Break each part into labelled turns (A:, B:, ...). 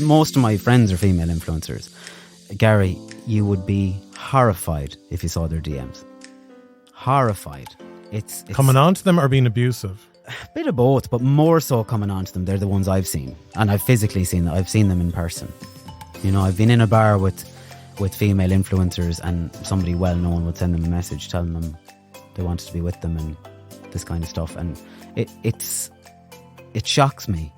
A: most of my friends are female influencers. Garry, you would be horrified if you saw their DMs. Horrified. It's
B: coming on to them or being abusive?
A: A bit of both, but more so coming on to them. They're the ones I've seen, and I've physically seen them. I've seen them in person. You know, I've been in a bar with female influencers, and somebody well known would send them a message telling them they wanted to be with them and this kind of stuff, and it shocks me.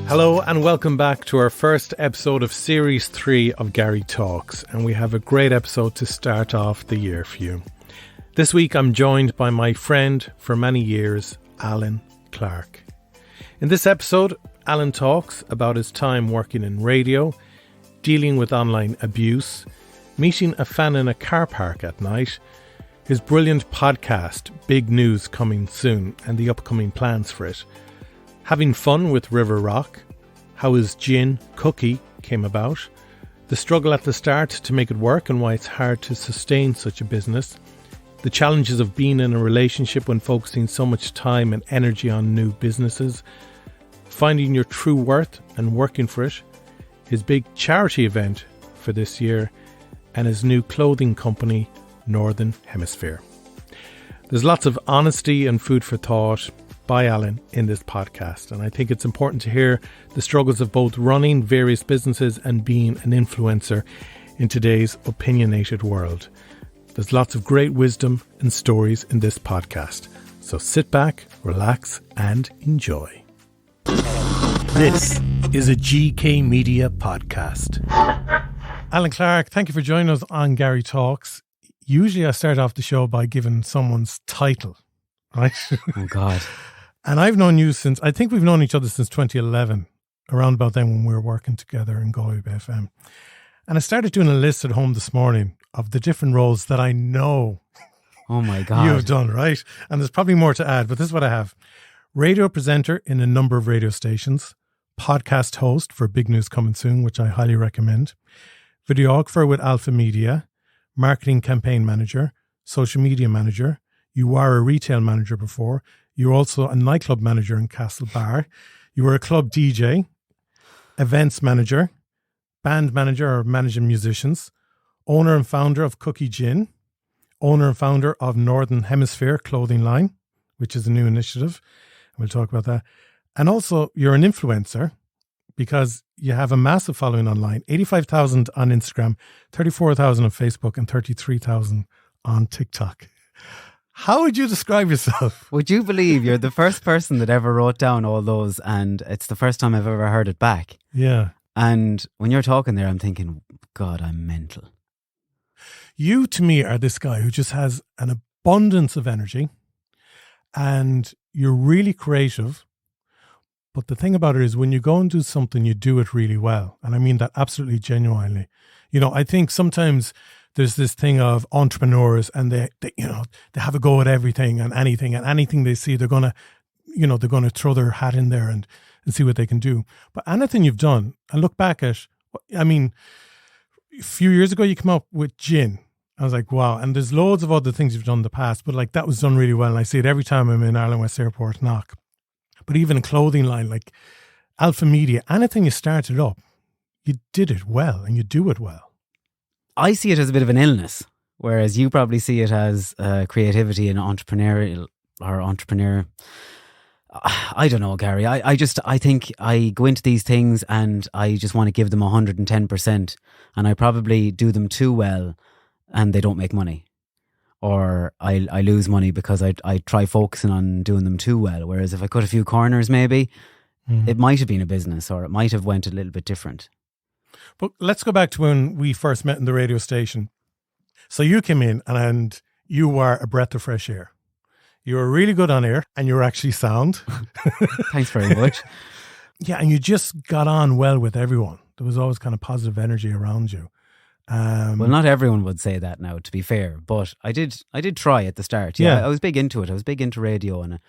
B: Hello and welcome back to our first episode of Series 3 of Garry Talks, and we have a great episode to start off the year for you. This week I'm joined by my friend for many years, Alan Clarke. In this episode, Alan talks about his time working in radio, dealing with online abuse, meeting a fan in a car park at night, his brilliant podcast, Big News Coming Soon, and the upcoming plans for it, having fun with River Rock, how his gin, Cookie, came about, the struggle at the start to make it work and why it's hard to sustain such a business, the challenges of being in a relationship when focusing so much time and energy on new businesses, finding your true worth and working for it, his big charity event for this year, and his new clothing company, Northern Hemisphere. There's lots of honesty and food for thought by Alan in this podcast, and I think it's important to hear the struggles of both running various businesses and being an influencer in today's opinionated world. There's lots of great wisdom and stories in this podcast, so sit back, relax, and enjoy. This is a GK Media podcast. Alan Clarke, thank you for joining us on Garry Talks. Usually I start off the show by giving someone's title, right?
A: Oh, God.
B: And I've known you since, I think we've known each other since 2011, around about then when we were working together in Galway FM. And I started doing a list at home this morning of the different roles that I know
A: Oh my God.
B: you have done, right? And there's probably more to add, but this is what I have. Radio presenter in a number of radio stations, podcast host for Big News Coming Soon, which I highly recommend, videographer with Alpha Media, marketing campaign manager, social media manager. You were a retail manager before. You're also a nightclub manager in Castle Bar. You were a club DJ, events manager, band manager or managing musicians, owner and founder of Cookie Gin, owner and founder of Northern Hemisphere clothing line, which is a new initiative. We'll talk about that. And also you're an influencer because you have a massive following online, 85,000 on Instagram, 34,000 on Facebook and 33,000 on TikTok. How would you describe yourself?
A: Would you believe you're the first person that ever wrote down all those, and it's the first time I've ever heard it back?
B: Yeah.
A: And when you're talking there, I'm thinking, God, I'm mental.
B: You, to me, are this guy who just has an abundance of energy and you're really creative. But the thing about it is when you go and do something, you do it really well. And I mean that absolutely genuinely. You know, I think sometimes there's this thing of entrepreneurs and they have a go at everything and anything they see, they're going to throw their hat in there and see what they can do. But anything you've done, and look back at, I mean, a few years ago you came up with gin. I was like, wow. And there's loads of other things you've done in the past, but like that was done really well. And I see it every time I'm in Ireland West Airport, knock. But even a clothing line like Alpha Media, anything you started up, you did it well and you do it well.
A: I see it as a bit of an illness, whereas you probably see it as creativity and entrepreneurial or entrepreneur. I don't know, Garry. I think I go into these things and I just want to give them 110%, and I probably do them too well and they don't make money. Or I lose money because I try focusing on doing them too well. Whereas if I cut a few corners, maybe it might have been a business or it might have went a little bit different.
B: But let's go back to when we first met in the radio station. So you came in and you were a breath of fresh air. You were really good on air and you were actually sound.
A: Thanks very much.
B: Yeah, and you just got on well with everyone. There was always kind of positive energy around you.
A: Well, not everyone would say that now, to be fair, but I did try at the start. Yeah, I was big into it. I was big into radio and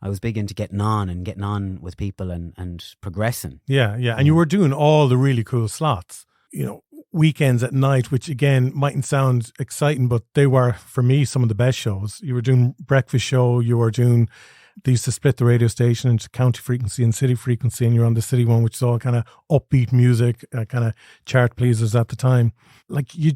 A: I was big into getting on with people and progressing.
B: Yeah. And you were doing all the really cool slots, you know, weekends at night, which again mightn't sound exciting, but they were, for me, some of the best shows. You were doing breakfast show, you were doing they used to split the radio station into county frequency and city frequency, and you're on the city one, which is all kind of upbeat music, kind of chart pleasers at the time. Like you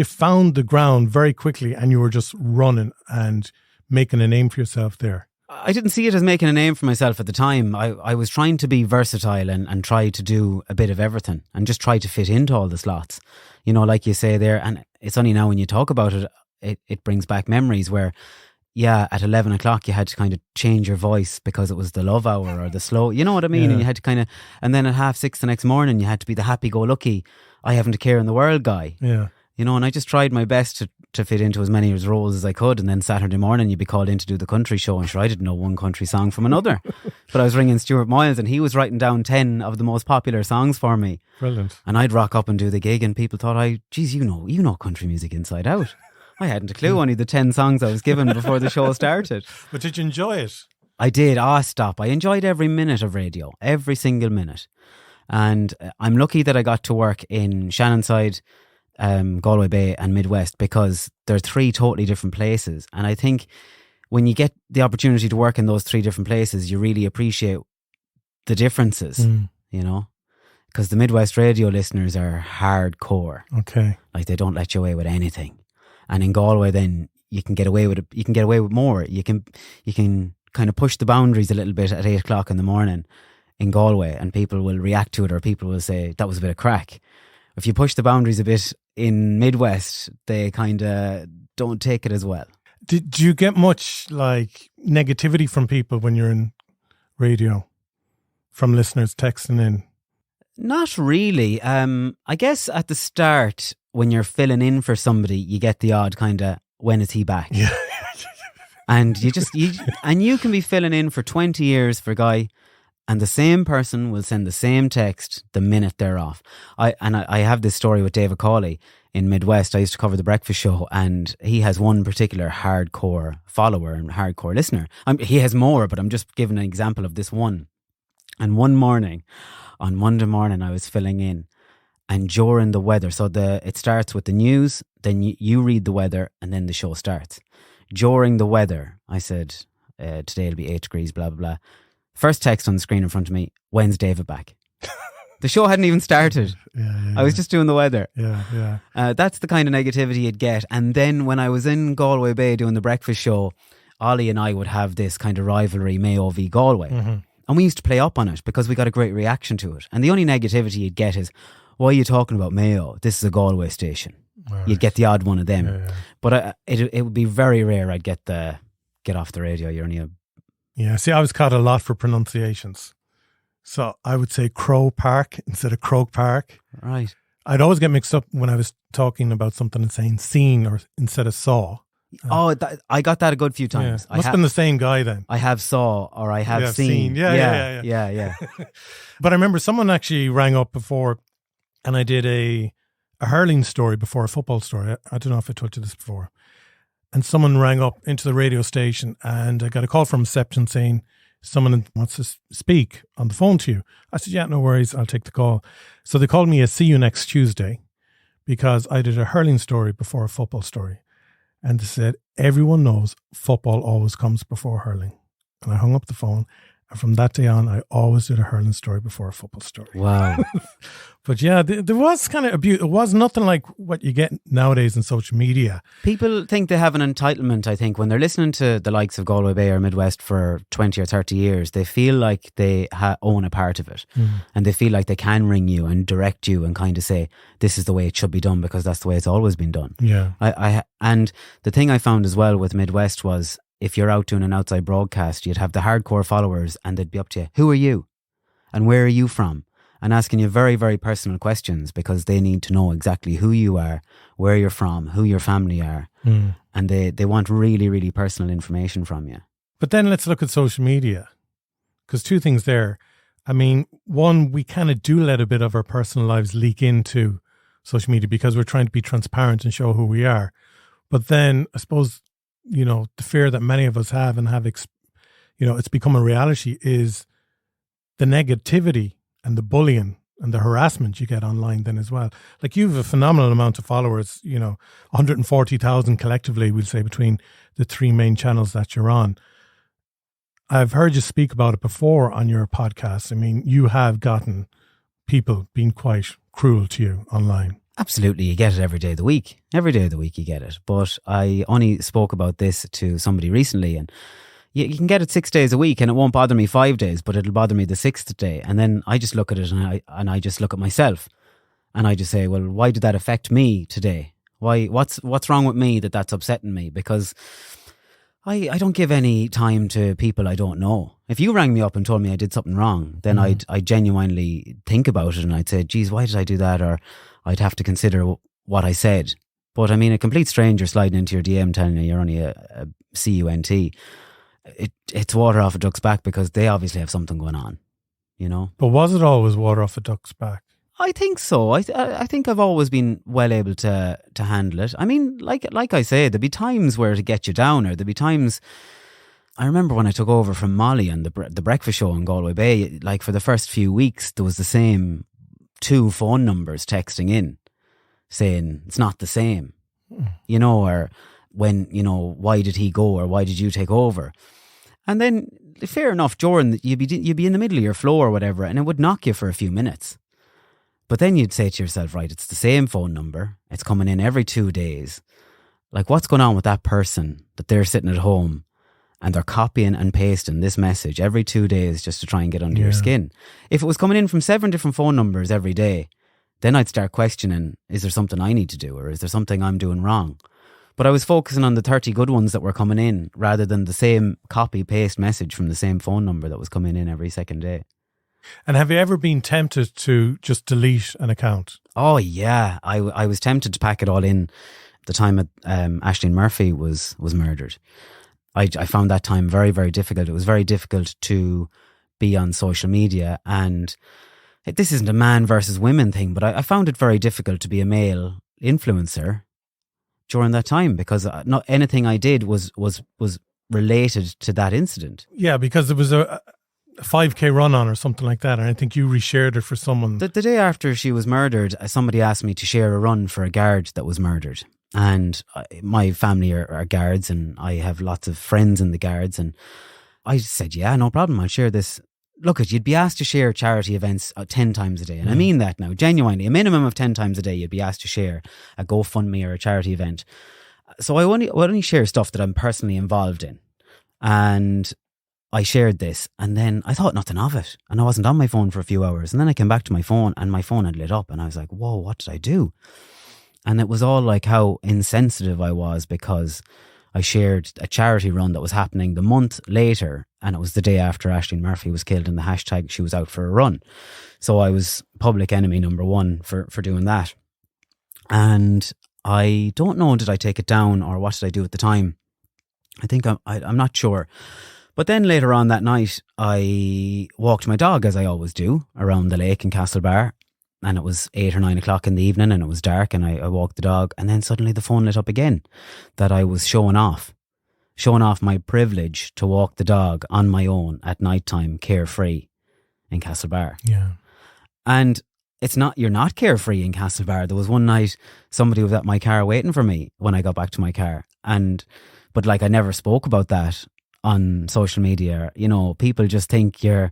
B: found the ground very quickly, and you were just running and making a name for yourself there.
A: I didn't see it as making a name for myself at the time. I was trying to be versatile and try to do a bit of everything and just try to fit into all the slots. You know, like you say there, and it's only now when you talk about it, it brings back memories where, yeah, at 11 o'clock you had to kind of change your voice because it was the love hour or the slow, you know what I mean? Yeah. And you had to kind of, and then at 6:30 the next morning you had to be the happy-go-lucky, I haven't a care in the world guy.
B: Yeah.
A: You know, and I just tried my best to fit into as many roles as I could. And then Saturday morning you'd be called in to do the country show, and sure, I didn't know one country song from another. But I was ringing Stuart Miles and he was writing down 10 of the most popular songs for me.
B: Brilliant.
A: And I'd rock up and do the gig and people thought, geez, you know country music inside out. I hadn't a clue, only the 10 songs I was given before the show started.
B: But did you enjoy it?
A: I did. Stop. I enjoyed every minute of radio, every single minute. And I'm lucky that I got to work in Shannonside, Galway Bay and Midwest, because they're 3 totally different places. And I think when you get the opportunity to work in those 3 different places, you really appreciate the differences, you know, because the Midwest radio listeners are hardcore.
B: Okay.
A: Like they don't let you away with anything. And in Galway, then you can get away with it. You can get away with more. You can kind of push the boundaries a little bit at 8 o'clock in the morning in Galway, and people will react to it, or people will say that was a bit of crack. If you push the boundaries a bit in Midwest, they kind of don't take it as well.
B: Did you get much like negativity from people when you're in radio, from listeners texting in?
A: Not really. I guess at the start, when you're filling in for somebody, you get the odd kind of, when is he back?
B: Yeah.
A: And you can be filling in for 20 years for a guy, and the same person will send the same text the minute they're off. I have this story with David Cawley in Midwest. I used to cover the breakfast show, and he has one particular hardcore follower and hardcore listener. He has more, but I'm just giving an example of this one. And one morning, on Monday morning, I was filling in, and during the weather, so it starts with the news, then you read the weather, and then the show starts. During the weather, I said, today it'll be 8 degrees, blah, blah, blah. First text on the screen in front of me, when's David back? The show hadn't even started.
B: Yeah.
A: I was just doing the weather.
B: Yeah.
A: That's the kind of negativity you'd get. And then when I was in Galway Bay doing the breakfast show, Ollie and I would have this kind of rivalry, Mayo v Galway. Mm-hmm. And we used to play up on it because we got a great reaction to it. And the only negativity you'd get is, why are you talking about Mayo? This is a Galway station. Right. You'd get the odd one of them. Yeah. But it would be very rare I'd get off the radio. You're only
B: Yeah, see, I was caught a lot for pronunciations. So I would say Crow Park instead of Croke Park.
A: Right.
B: I'd always get mixed up when I was talking about something and saying scene or instead of saw.
A: I got that a good few times.
B: Yeah. Must have been the same guy then.
A: I have saw or I have seen.
B: Yeah. But I remember someone actually rang up before, and I did a hurling story before a football story. I don't know if I told you this before. And someone rang up into the radio station, and I got a call from reception saying someone wants to speak on the phone to you. I said, yeah, no worries, I'll take the call. So they called me a see you next Tuesday because I did a hurling story before a football story. And they said, everyone knows football always comes before hurling. And I hung up the phone. And from that day on, I always did a hurling story before a football story.
A: Wow.
B: But yeah, there was kind of abuse. It was nothing like what you get nowadays in social media.
A: People think they have an entitlement, I think, when they're listening to the likes of Galway Bay or Midwest for 20 or 30 years, they feel like they own a part of it. Mm. And they feel like they can ring you and direct you and kind of say, this is the way it should be done because that's the way it's always been done.
B: Yeah.
A: And the thing I found as well with Midwest was, if you're out doing an outside broadcast, you'd have the hardcore followers and they'd be up to you. Who are you? And where are you from? And asking you very, very personal questions because they need to know exactly who you are, where you're from, who your family are. Mm. And they want really, really personal information from you.
B: But then let's look at social media. Because 2 things there. I mean, one, we kind of do let a bit of our personal lives leak into social media because we're trying to be transparent and show who we are. But then I suppose, you know, the fear that many of us have and have, it's become a reality is the negativity and the bullying and the harassment you get online then as well. Like you have a phenomenal amount of followers, 140,000 collectively, we'll say, between the 3 main channels that you're on. I've heard you speak about it before on your podcast. I mean, you have gotten people being quite cruel to you online.
A: Absolutely, you get it every day of the week. Every day of the week you get it. But I only spoke about this to somebody recently, and you can get it 6 days a week, and it won't bother me 5 days, but it'll bother me the sixth day. And then I just look at it and I just look at myself, and I just say, well, why did that affect me today? What's wrong with me that's upsetting me? Because I don't give any time to people I don't know. If you rang me up and told me I did something wrong, then I'd genuinely think about it, and I'd say, geez, why did I do that? Or I'd have to consider what I said. But I mean, a complete stranger sliding into your DM telling you you're only a CUNT, it's water off a duck's back, because they obviously have something going on, you know?
B: But was it always water off a duck's back?
A: I think so. I think I've always been well able to handle it. I mean, like I say, there'd be times where it'd get you down, or there'd be times. I remember when I took over from Molly on the breakfast show in Galway Bay, like for the first few weeks, there was the same 2 phone numbers texting in saying it's not the same, you know, or when, you know, why did he go, or why did you take over? And then, fair enough, during you'd be in the middle of your flow or whatever, and it would knock you for a few minutes. But then you'd say to yourself, right, it's the same phone number. It's coming in every 2 days. Like, what's going on with that person that they're sitting at home and they're copying and pasting this message every 2 days just to try and get under your skin? If it was coming in from 7 different phone numbers every day, then I'd start questioning, is there something I need to do, or is there something I'm doing wrong? But I was focusing on the 30 good ones that were coming in, rather than the same copy-paste message from the same phone number that was coming in every second day.
B: And have you ever been tempted to just delete an account?
A: Oh, yeah. I was tempted to pack it all in the time Aisling Murphy was murdered. I found that time very, very difficult. It was very difficult to be on social media. And this isn't a man versus women thing, but I found it very difficult to be a male influencer during that time, because not anything I did was related to that incident.
B: Yeah, because there was a 5K run on or something like that, and I think you reshared it for someone.
A: The day after she was murdered, somebody asked me to share a run for a guard that was murdered. And my family are guards, and I have lots of friends in the guards, and I said, yeah, no problem, I'll share this. Look, you'd be asked to share charity events 10 times a day, and I mean that now, genuinely. A minimum of 10 times a day you'd be asked to share a GoFundMe or a charity event. So I only share stuff that I'm personally involved in. And I shared this, and then I thought nothing of it, and I wasn't on my phone for a few hours, and then I came back to my phone, and my phone had lit up, and I was like, whoa, what did I do? And it was all like how insensitive I was, because I shared a charity run that was happening the month later, and it was the day after Aisling Murphy was killed, and the hashtag she was out for a run. So I was public enemy number one for doing that. And I don't know, did I take it down, or what did I do at the time? I think I'm not sure. But then later on that night, I walked my dog, as I always do, around the lake in Castlebar. And it was 8 or 9 o'clock in the evening, and it was dark, and I walked the dog, and then suddenly the phone lit up again, that I was showing off my privilege to walk the dog on my own at night time, carefree in Castlebar.
B: Yeah.
A: And you're not carefree in Castlebar. There was one night somebody was at my car waiting for me when I got back to my car. But like, I never spoke about that on social media. You know, people just think you're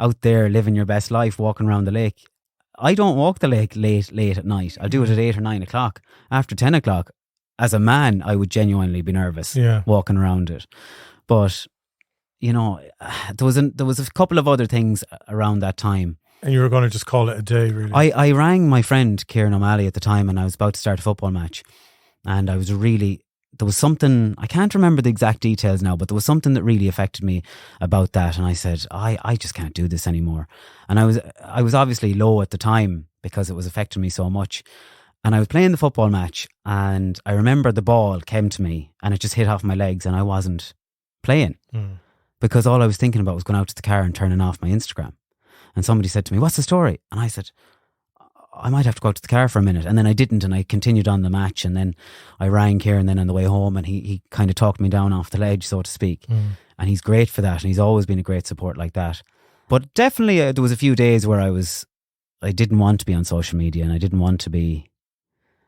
A: out there living your best life, walking around the lake. I don't walk the lake late at night. I'll do it at 8 or 9 o'clock. After 10 o'clock, as a man, I would genuinely be nervous walking around it. But, you know, there was a couple of other things around that time.
B: And you were going to just call it a day, really?
A: I rang my friend Kieran O'Malley at the time, and I was about to start a football match. And there was something, I can't remember the exact details now, but there was something that really affected me about that. And I said, I just can't do this anymore. And I was obviously low at the time, because it was affecting me so much. And I was playing the football match, and I remember the ball came to me and it just hit off my legs, and I wasn't playing because all I was thinking about was going out to the car and turning off my Instagram. And somebody said to me, what's the story? And I said, I might have to go out to the car for a minute. And then I didn't, and I continued on the match. And then I rang Kieran then on the way home, and he kind of talked me down off the ledge, so to speak. And he's great for that, and he's always been a great support like that. But definitely there was a few days where I didn't want to be on social media, and I didn't want to be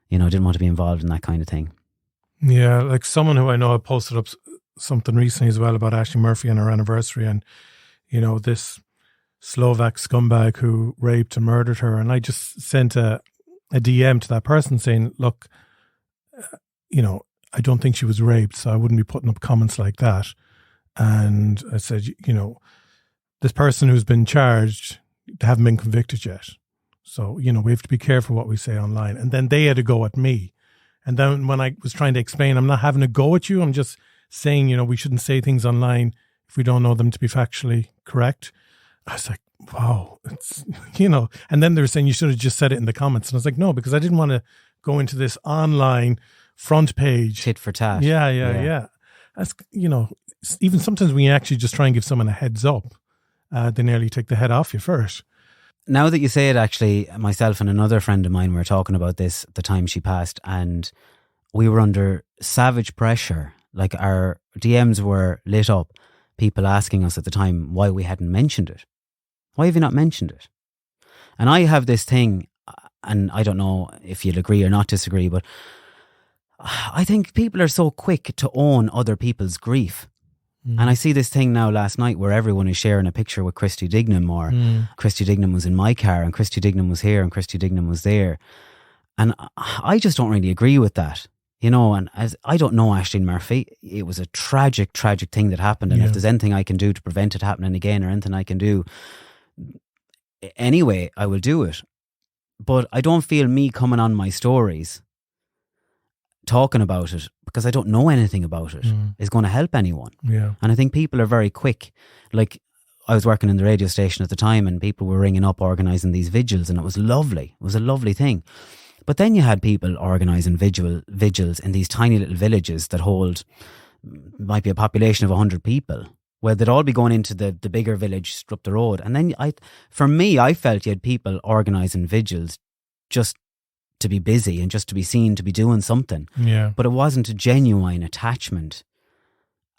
A: involved in that kind of thing.
B: Yeah, like someone who I know had posted up something recently as well about Ashley Murphy and her anniversary, and this Slovak scumbag who raped and murdered her, and I just sent a DM to that person saying, look, I don't think she was raped, so I wouldn't be putting up comments like that. And I said, this person who's been charged, they haven't been convicted yet. So, we have to be careful what we say online. And then they had a go at me. And then when I was trying to explain, I'm not having a go at you. I'm just saying, we shouldn't say things online if we don't know them to be factually correct. I was like, wow, it's, and then they were saying you should have just said it in the comments. And I was like, no, because I didn't want to go into this online front page.
A: Tit for tat.
B: Yeah. That's, even sometimes when you actually just try and give someone a heads up, they nearly take the head off you first.
A: Now that you say it, actually, myself and another friend of mine were talking about this the time she passed, and we were under savage pressure. Like, our DMs were lit up, people asking us at the time why we hadn't mentioned it. Why have you not mentioned it? And I have this thing, and I don't know if you'll agree or not disagree, but I think people are so quick to own other people's grief. And I see this thing now last night where everyone is sharing a picture with Christy Dignam, or Christy Dignam was in my car and Christy Dignam was here and Christy Dignam was there. And I just don't really agree with that, and as I don't know Aisling Murphy, it was a tragic, tragic thing that happened. And if there's anything I can do to prevent it happening again, or anything I can do anyway, I will do it. But I don't feel me coming on my stories talking about it, because I don't know anything about it, is going to help anyone.
B: Yeah.
A: And I think people are very quick. Like, I was working in the radio station at the time, and people were ringing up organising these vigils, and it was lovely. It was a lovely thing. But then you had people organising vigils in these tiny little villages that might be a population of 100 people, where they'd all be going into the bigger village up the road. And then I felt you had people organising vigils just to be busy and just to be seen to be doing something.
B: Yeah.
A: But it wasn't a genuine attachment.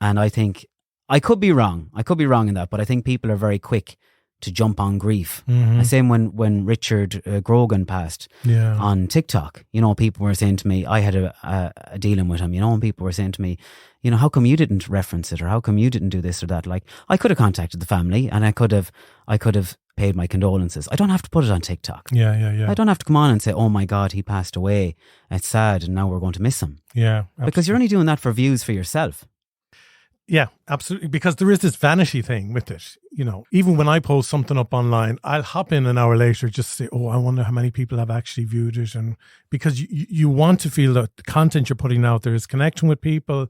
A: And I think, I could be wrong in that, but I think people are very quick to jump on grief.
B: Mm-hmm.
A: The same when Richard Grogan passed on TikTok. People were saying to me, I had a dealing with him, and people were saying to me, how come you didn't reference it, or how come you didn't do this or that? Like, I could have contacted the family, and I could have paid my condolences. I don't have to put it on TikTok.
B: Yeah.
A: I don't have to come on and say, oh my God, he passed away. It's sad, and now we're going to miss him.
B: Yeah, absolutely.
A: Because you're only doing that for views for yourself.
B: Yeah, absolutely. Because there is this vanity thing with it. Even when I post something up online, I'll hop in an hour later just to say, oh, I wonder how many people have actually viewed it. And because you want to feel that the content you're putting out there is connecting with people,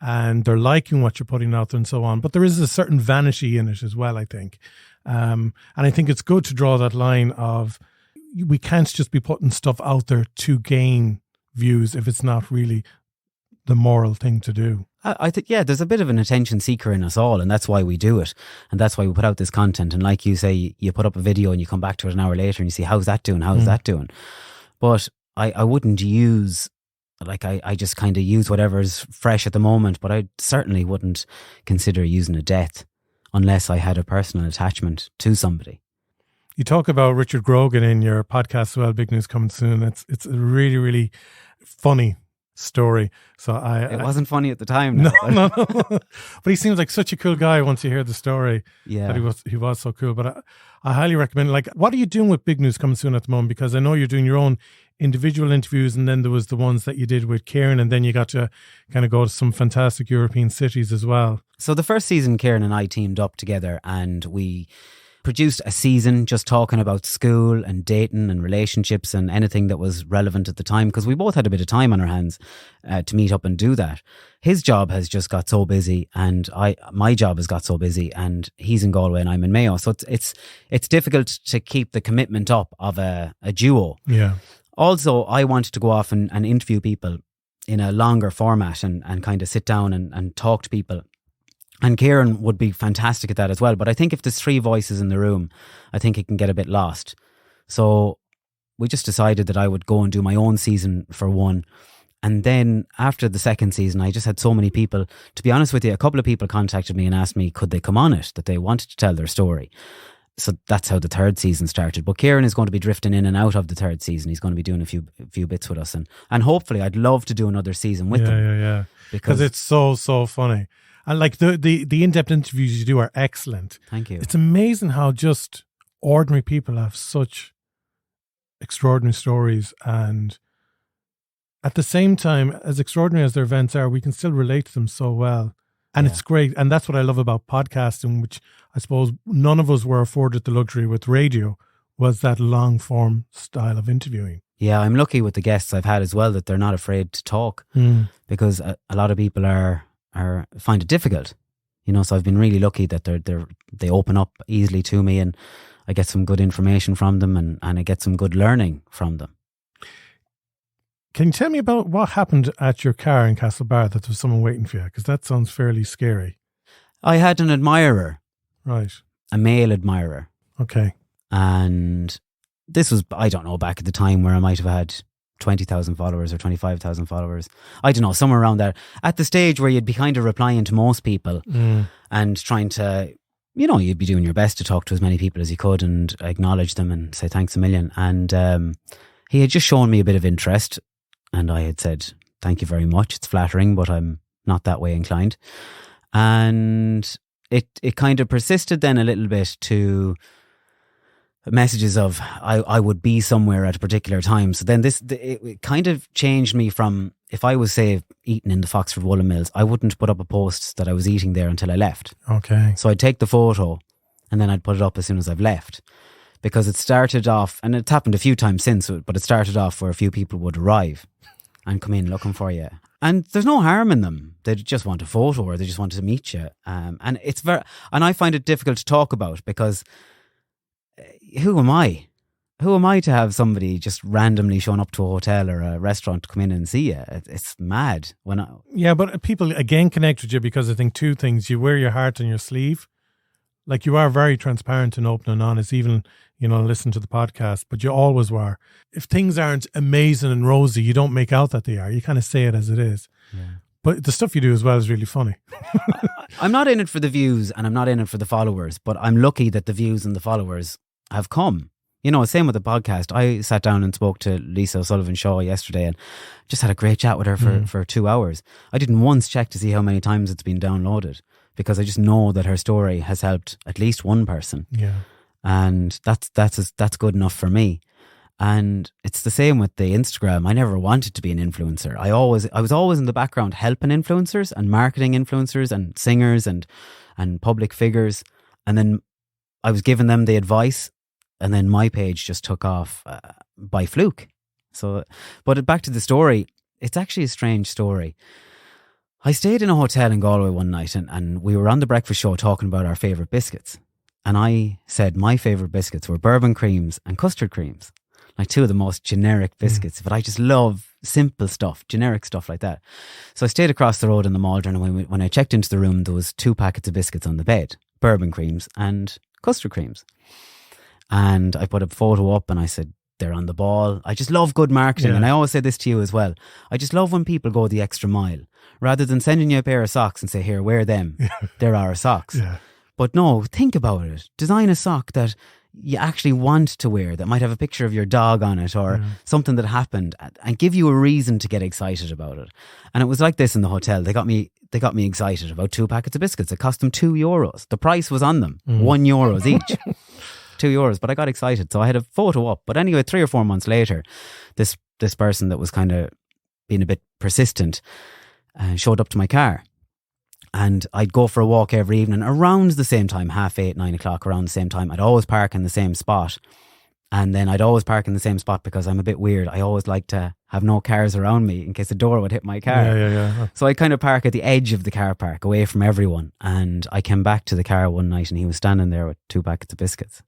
B: and they're liking what you're putting out there and so on. But there is a certain vanity in it as well, I think. And I think it's good to draw that line of, we can't just be putting stuff out there to gain views if it's not really the moral thing to do.
A: I think, there's a bit of an attention seeker in us all, and that's why we do it. And that's why we put out this content. And like you say, you put up a video and you come back to it an hour later and you see, how's that doing? How's that doing? But I wouldn't use, I just kind of use whatever's fresh at the moment, but I certainly wouldn't consider using a death unless I had a personal attachment to somebody.
B: You talk about Richard Grogan in your podcast as well, Big News Coming Soon. It's a really, really funny story. So
A: it wasn't funny at the time.
B: No. But he seems like such a cool guy once you hear the story.
A: Yeah.
B: That he was so cool. But I highly recommend, what are you doing with Big News Coming Soon at the moment? Because I know you're doing your own individual interviews, and then there was the ones that you did with Kieran, and then you got to kind of go to some fantastic European cities as well.
A: So the first season, Kieran and I teamed up together, and we produced a season just talking about school and dating and relationships and anything that was relevant at the time, because we both had a bit of time on our hands to meet up and do that. His job has just got so busy, and my job has got so busy, and he's in Galway and I'm in Mayo, so it's difficult to keep the commitment up of a duo.
B: Yeah.
A: Also, I wanted to go off and interview people in a longer format and kind of sit down and talk to people. And Kieran would be fantastic at that as well. But I think if there's three voices in the room, I think it can get a bit lost. So we just decided that I would go and do my own season for one. And then after the second season, I just had so many people. To be honest with you, a couple of people contacted me and asked me, could they come on it, that they wanted to tell their story. So that's how the third season started. But Kieran is going to be drifting in and out of the third season. He's going to be doing a few bits with us. And hopefully I'd love to do another season with them.
B: Yeah. Because it's so funny. And like the in-depth interviews you do are excellent.
A: Thank you.
B: It's amazing how just ordinary people have such extraordinary stories, and at the same time, as extraordinary as their events are, we can still relate to them so well. And it's great. And that's what I love about podcasting, which I suppose none of us were afforded the luxury with radio, was that long form style of interviewing.
A: Yeah, I'm lucky with the guests I've had as well that they're not afraid to talk, because a lot of people are find it difficult, you know. So I've been really lucky that they open up easily to me, and I get some good information from them, and I get some good learning from them.
B: Can you tell me about what happened at your car in Castlebar that there was someone waiting for you? Because that sounds fairly scary.
A: I had an admirer,
B: Right.
A: a male admirer,
B: Okay.
A: and this was, I don't know, back at the time where I might have had 20,000 followers or 25,000 followers. I don't know, somewhere around there. At the stage where you'd be kind of replying to most people and trying to, you know, you'd be doing your best to talk to as many people as you could and acknowledge them and say thanks a million. And he had just shown me a bit of interest, and I had said, thank you very much. It's flattering, but I'm not that way inclined. And it kind of persisted then a little bit to messages of I would be somewhere at a particular time. So then it kind of changed me from, if I was, say, eating in the Foxford Woolen Mills, I wouldn't put up a post that I was eating there until I left.
B: Okay.
A: So I'd take the photo and then I'd put it up as soon as I've left. Because it started off, and it's happened a few times since, but it started off where a few people would arrive and come in looking for you. And there's no harm in them. They just want a photo, or they just want to meet you. And it's and I find it difficult to talk about, because who am I? Who am I to have somebody just randomly showing up to a hotel or a restaurant to come in and see you? It's mad.
B: Yeah, but people again connect with you because I think two things. You wear your heart on your sleeve. Like, you are very transparent and open and honest, even, you know, listen to the podcast, but you always were. If things aren't amazing and rosy, you don't make out that they are. You kind of say it as it is. Yeah. But the stuff you do as well is really funny.
A: I'm not in it for the views, and I'm not in it for the followers, but I'm lucky that the views and the followers have come. You know, same with the podcast. I sat down and spoke to Lisa O'Sullivan-Shaw yesterday and just had a great chat with her for 2 hours. I didn't once check to see how many times it's been downloaded, because I just know that her story has helped at least one person.
B: Yeah.
A: And that's good enough for me. And it's the same with the Instagram. I never wanted to be an influencer. I was always in the background helping influencers and marketing influencers and singers and public figures. And then I was giving them the advice, and then my page just took off by fluke. So, but back to the story, it's actually a strange story. I stayed in a hotel in Galway one night, and we were on the breakfast show talking about our favourite biscuits. And I said my favourite biscuits were bourbon creams and custard creams, like two of the most generic biscuits. But I just love simple stuff, generic stuff like that. So I stayed across the road in the Maldron, and when I checked into the room, there was 2 packets of biscuits on the bed, bourbon creams and custard creams. And I put a photo up and I said, they're on the ball. I just love good marketing. Yeah. And I always say this to you as well. I just love when people go the extra mile. Rather than sending you a pair of socks and say, here, wear them. They're our socks. Yeah. But no, think about it. Design a sock that you actually want to wear, that might have a picture of your dog on it or something that happened, and give you a reason to get excited about it. And it was like this in the hotel. They got me excited about 2 packets of biscuits. It cost them €2. The price was on them, €1 each. €2, but I got excited, so I had a photo up. But anyway, 3 or 4 months later, this person that was kind of being a bit persistent showed up to my car, and I'd go for a walk every evening around the same time, 8:30, 9 o'clock, around the same time. I'd always park in the same spot, and then I'd always park in the same spot because I'm a bit weird. I always like to have no cars around me in case the door would hit my car.
B: Yeah.
A: So I kind of park at the edge of the car park, away from everyone. And I came back to the car one night, and he was standing there with 2 packets of biscuits.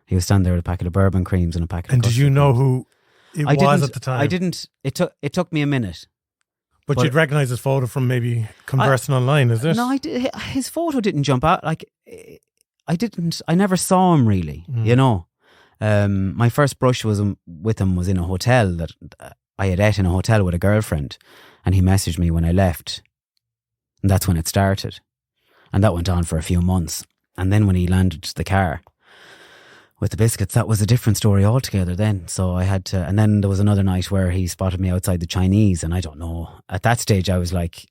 A: He was standing there with a packet of bourbon creams and a packet of
B: And did you know
A: creams.
B: who it was at the time?
A: I didn't. It took me a minute.
B: But you'd recognise his photo from maybe conversing online, is it?
A: No, his photo didn't jump out. Like, I never saw him really, you know. My first brush with him was in a hotel that I had ate in a hotel with a girlfriend, and he messaged me when I left. And that's when it started. And that went on for a few months. And then when he landed the car with the biscuits, that was a different story altogether then. So I had to, and then there was another night where he spotted me outside the Chinese, and I don't know, at that stage I was like,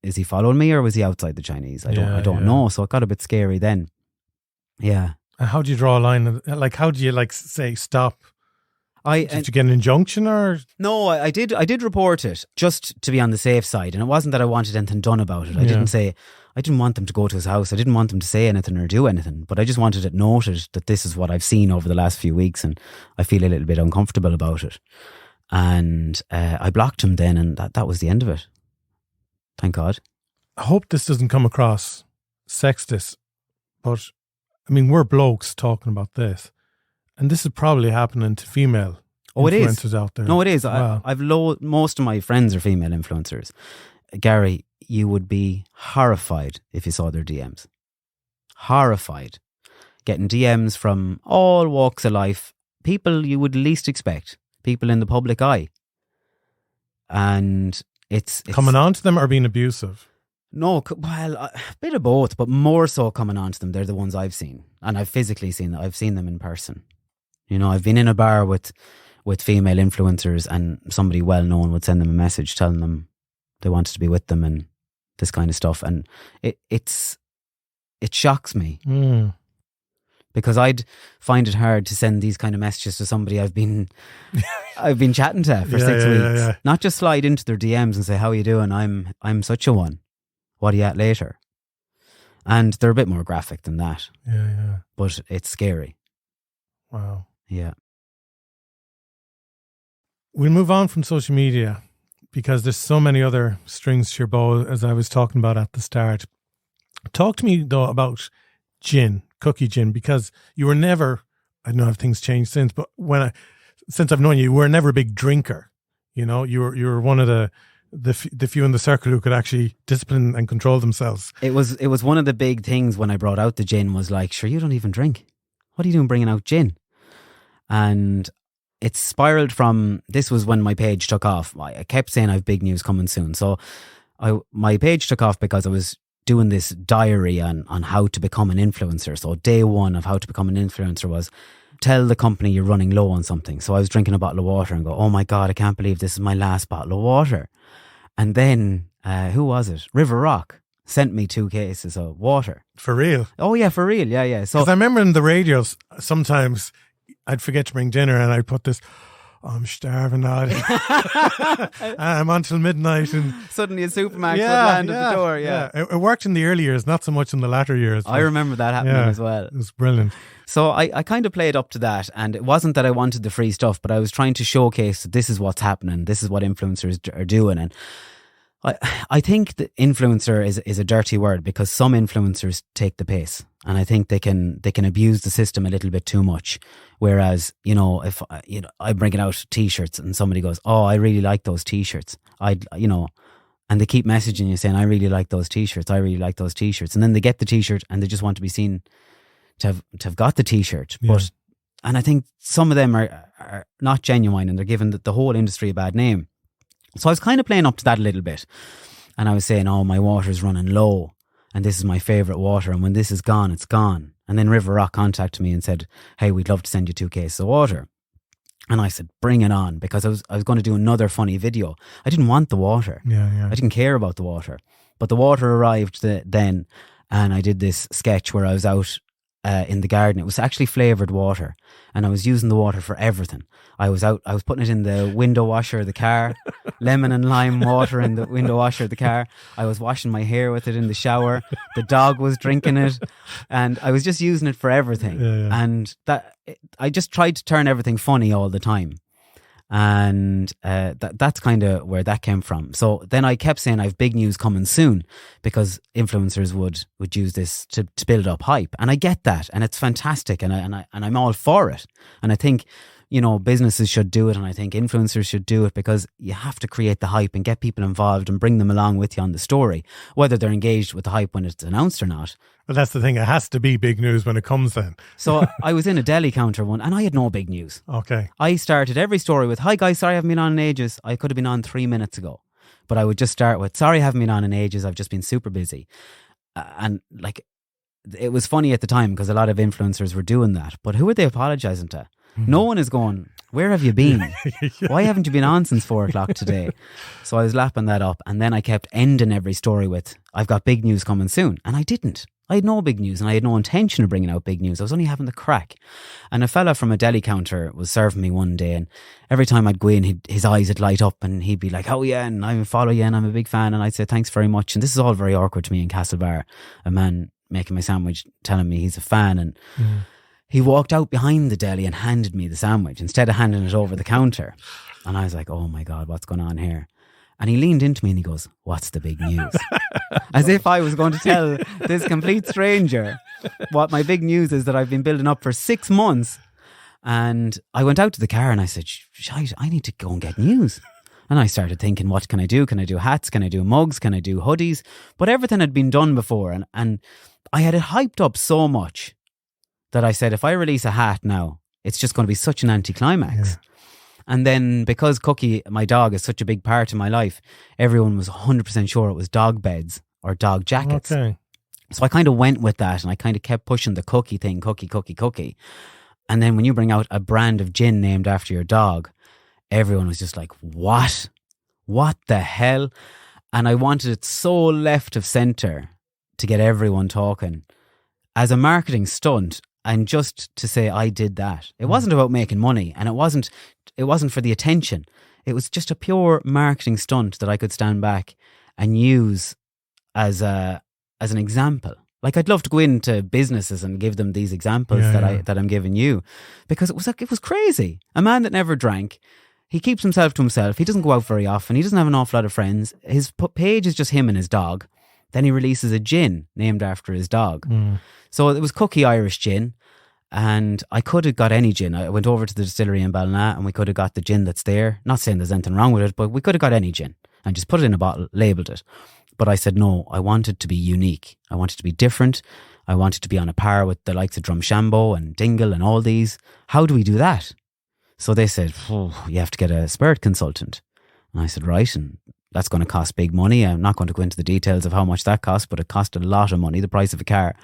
A: is he following me or was he outside the Chinese? I don't know. So it got a bit scary then. Yeah.
B: And how do you draw a line? Like, how do you say stop? Did you get an injunction or?
A: No, I did report it just to be on the safe side. And it wasn't that I wanted anything done about it. I didn't want them to go to his house. I didn't want them to say anything or do anything. But I just wanted it noted that this is what I've seen over the last few weeks, and I feel a little bit uncomfortable about it. And I blocked him then, and that was the end of it. Thank God.
B: I hope this doesn't come across sexist, but I mean, we're blokes talking about this. And this is probably happening to female influencers out there.
A: No, it is.
B: Wow.
A: Most of my friends are female influencers. Garry, you would be horrified if you saw their DMs. Horrified. Getting DMs from all walks of life. People you would least expect. People in the public eye. And it's
B: coming on to them or being abusive?
A: No, well, a bit of both, but more so coming on to them. They're the ones I've seen. And I've physically seen them. I've seen them in person. You know, I've been in a bar with female influencers, and somebody well known would send them a message telling them they wanted to be with them and this kind of stuff. And it shocks me because I'd find it hard to send these kind of messages to somebody I've been chatting to for 6 weeks. Yeah. Not just slide into their DMs and say, "How are you doing? I'm such a one. What are you at later?" And they're a bit more graphic than that.
B: Yeah.
A: But it's scary.
B: Wow.
A: Yeah.
B: We'll move on from social media because there's so many other strings to your bow, as I was talking about at the start. Talk to me, though, about gin, cookie gin, because you were never, I don't know if things changed since, but since I've known you, you were never a big drinker. You know, you were one of the few in the circle who could actually discipline and control themselves.
A: It was one of the big things when I brought out the gin was like, sure, you don't even drink. What are you doing bringing out gin? And it spiraled from, this was when my page took off. I kept saying I have big news coming soon. So my page took off because I was doing this diary on how to become an influencer. So day one of how to become an influencer was tell the company you're running low on something. So I was drinking a bottle of water and go, oh my God, I can't believe this is my last bottle of water. And then, who was it? River Rock sent me 2 cases of water.
B: For real?
A: Oh yeah, for real. Yeah. So
B: because I remember in the radios, sometimes I'd forget to bring dinner and I'd put this, I'm starving now. I'm on till midnight. And
A: suddenly a supermarket would land at the door. Yeah.
B: It worked in the early years, not so much in the latter years.
A: I remember that happening as well.
B: It was brilliant.
A: So I kind of played up to that, and it wasn't that I wanted the free stuff, but I was trying to showcase that this is what's happening, this is what influencers are doing. And I think the influencer is a dirty word because some influencers take the piss, and I think they can abuse the system a little bit too much. Whereas, if I'm bringing out t-shirts and somebody goes, "Oh, I really like those t-shirts," and they keep messaging you saying, "I really like those t-shirts. I really like those t-shirts," and then they get the t-shirt and they just want to be seen to have got the t-shirt.
B: Yeah.
A: And I think some of them are not genuine, and they're giving the whole industry a bad name. So I was kind of playing up to that a little bit. And I was saying, oh, my water's running low and this is my favourite water. And when this is gone, it's gone. And then River Rock contacted me and said, hey, we'd love to send you 2 cases of water. And I said, bring it on, because I was going to do another funny video. I didn't want the water.
B: Yeah.
A: I didn't care about the water. But the water arrived then, and I did this sketch where I was out in the garden. It was actually flavoured water, and I was using the water for everything. I was putting it in the window washer of the car, lemon and lime water in the window washer of the car. I was washing my hair with it in the shower. The dog was drinking it, and I was just using it for everything.
B: Yeah.
A: And I just tried to turn everything funny all the time. And that's kind of where that came from. So then I kept saying I have big news coming soon, because influencers would use this to build up hype, and I get that, and it's fantastic, and I'm all for it. And I think businesses should do it, and I think influencers should do it, because you have to create the hype and get people involved and bring them along with you on the story, whether they're engaged with the hype when it's announced or not.
B: Well, that's the thing. It has to be big news when it comes then.
A: So I was in a deli counter one, and I had no big news.
B: Okay.
A: I started every story with, hi guys, sorry I haven't been on in ages. I could have been on 3 minutes ago. But I would just start with, sorry I haven't been on in ages. I've just been super busy. And it was funny at the time because a lot of influencers were doing that. But who are they apologising to? Mm-hmm. No one is going, Where have you been? Why haven't you been on since 4 o'clock today? So I was lapping that up, and then I kept ending every story with, I've got big news coming soon. And I didn't. I had no big news, and I had no intention of bringing out big news. I was only having the crack. And a fella from a deli counter was serving me one day, and every time I'd go in, his eyes would light up, and he'd be like, oh yeah, and I follow you, and I'm a big fan. And I'd say, thanks very much. And this is all very awkward to me in Castlebar. A man making my sandwich telling me he's a fan, and he walked out behind the deli and handed me the sandwich instead of handing it over the counter. And I was like, oh my God, what's going on here? And he leaned into me and he goes, what's the big news? As if I was going to tell this complete stranger what my big news is that I've been building up for 6 months. And I went out to the car and I said, shite, I need to go and get news. And I started thinking, what can I do? Can I do hats? Can I do mugs? Can I do hoodies? But everything had been done before. And I had it hyped up so much that I said, if I release a hat now, it's just going to be such an anticlimax. Yeah. And then because Cookie, my dog, is such a big part of my life, everyone was 100% sure it was dog beds or dog jackets.
B: Okay.
A: So I kind of went with that, and I kind of kept pushing the Cookie thing, Cookie. And then when you bring out a brand of gin named after your dog, everyone was just like, what? What the hell? And I wanted it so left of centre to get everyone talking as a marketing stunt. And just to say I did that. It wasn't about making money, and it wasn't for the attention. It was just a pure marketing stunt that I could stand back and use as an example. Like, I'd love to go into businesses and give them these examples that I'm giving you, because it was crazy. A man that never drank, he keeps himself to himself. He doesn't go out very often. He doesn't have an awful lot of friends. His page is just him and his dog. Then he releases a gin named after his dog. So it was Cookie Irish Gin, and I could have got any gin. I went over to the distillery in Ballina and we could have got the gin that's there. Not saying there's anything wrong with it, but we could have got any gin and just put it in a bottle, labelled it. But I said, no, I want it to be unique. I want it to be different. I want it to be on a par with the likes of Drumshambo and Dingle and all these. How do we do that? So they said, you have to get a spirit consultant. And I said, right, and that's going to cost big money. I'm not going to go into the details of how much that cost, but it cost a lot of money, the price of a car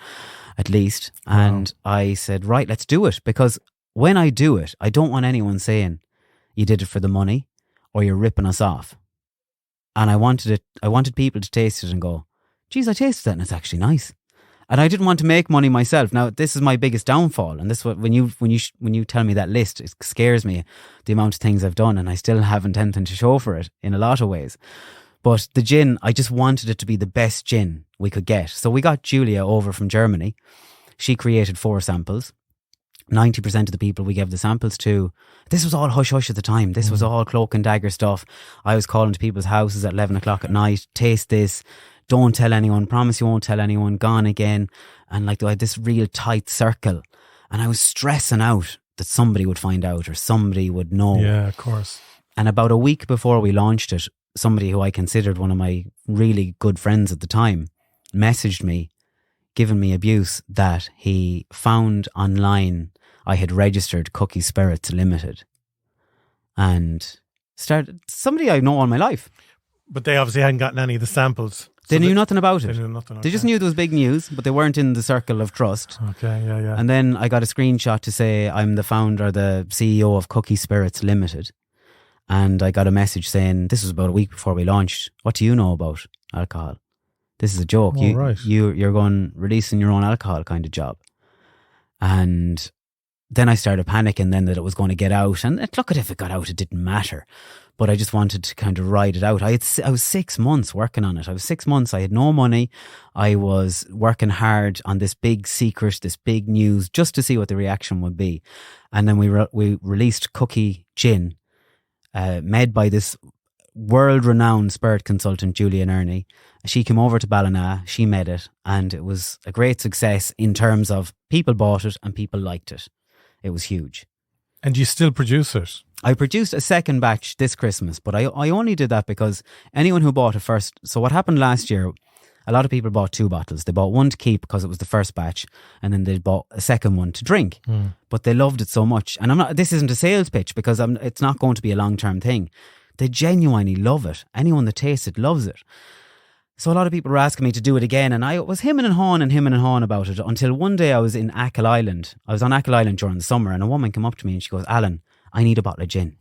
A: at least. And I said, right, let's do it. Because when I do it, I don't want anyone saying you did it for the money or you're ripping us off. And I wanted people to taste it and go, geez, I tasted that and it's actually nice. And I didn't want to make money myself. Now, this is my biggest downfall. And this, when you tell me that list, it scares me, the amount of things I've done, and I still haven't anything to show for it in a lot of ways. But the gin, I just wanted it to be the best gin we could get. So we got Julia over from Germany. She created 4 samples. 90% of the people we gave the samples to, this was all hush-hush at the time. This was all cloak and dagger stuff. I was calling to people's houses at 11 o'clock at night, taste this, don't tell anyone, promise you won't tell anyone, gone again. And like, I had this real tight circle. And I was stressing out that somebody would find out or somebody would know.
B: Yeah, of course.
A: And about a week before we launched it, somebody who I considered one of my really good friends at the time messaged me, giving me abuse that he found online I had registered Cookie Spirits Limited. And somebody I know all my life.
B: But they obviously hadn't gotten any of the samples.
A: They knew nothing about it.
B: They knew nothing. Okay.
A: They just knew there was big news, but they weren't in the circle of trust.
B: Okay, yeah.
A: And then I got a screenshot to say I'm the founder, the CEO of Cookie Spirits Limited. And I got a message saying, this was about a week before we launched, what do you know about alcohol? This is a joke.
B: Right.
A: You're going releasing your own alcohol kind of job. And then I started panicking then that it was going to get out. And look, if it got out, it didn't matter. But I just wanted to kind of ride it out. I was 6 months working on it. I was 6 months. I had no money. I was working hard on this big secret, this big news, just to see what the reaction would be. And then we released Cookie Gin, made by this world-renowned spirit consultant, Julia Ernie. She came over to Ballina. She made it. And it was a great success in terms of people bought it and people liked it. It was huge.
B: And you still produce it?
A: I produced a second batch this Christmas, but I only did that because anyone who bought it first. So what happened last year, a lot of people bought 2 bottles. They bought one to keep because it was the first batch, and then they bought a second one to drink. But they loved it so much. And this isn't a sales pitch because it's not going to be a long-term thing. They genuinely love it. Anyone that tastes it loves it. So a lot of people were asking me to do it again, and I was hemming and hawing about it until one day I was in Achill Island. I was on Achill Island during the summer, and a woman came up to me and she goes, Alan, I need a bottle of gin.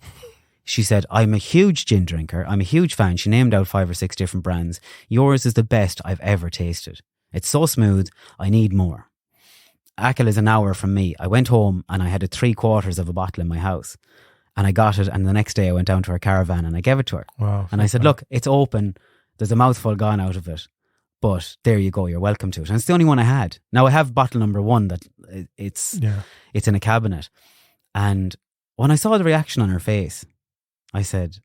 A: She said, I'm a huge gin drinker. I'm a huge fan. She named out 5 or 6 different brands. Yours is the best I've ever tasted. It's so smooth. I need more. Achill is an hour from me. I went home and I had 3/4 of a bottle in my house. And I got it, and the next day I went down to her caravan and I gave it to her.
B: Wow.
A: And I said, look, it's open. There's a mouthful gone out of it. But there you go, you're welcome to it. And it's the only one I had. Now I have bottle number 1 that it's in a cabinet. And when I saw the reaction on her face, I said,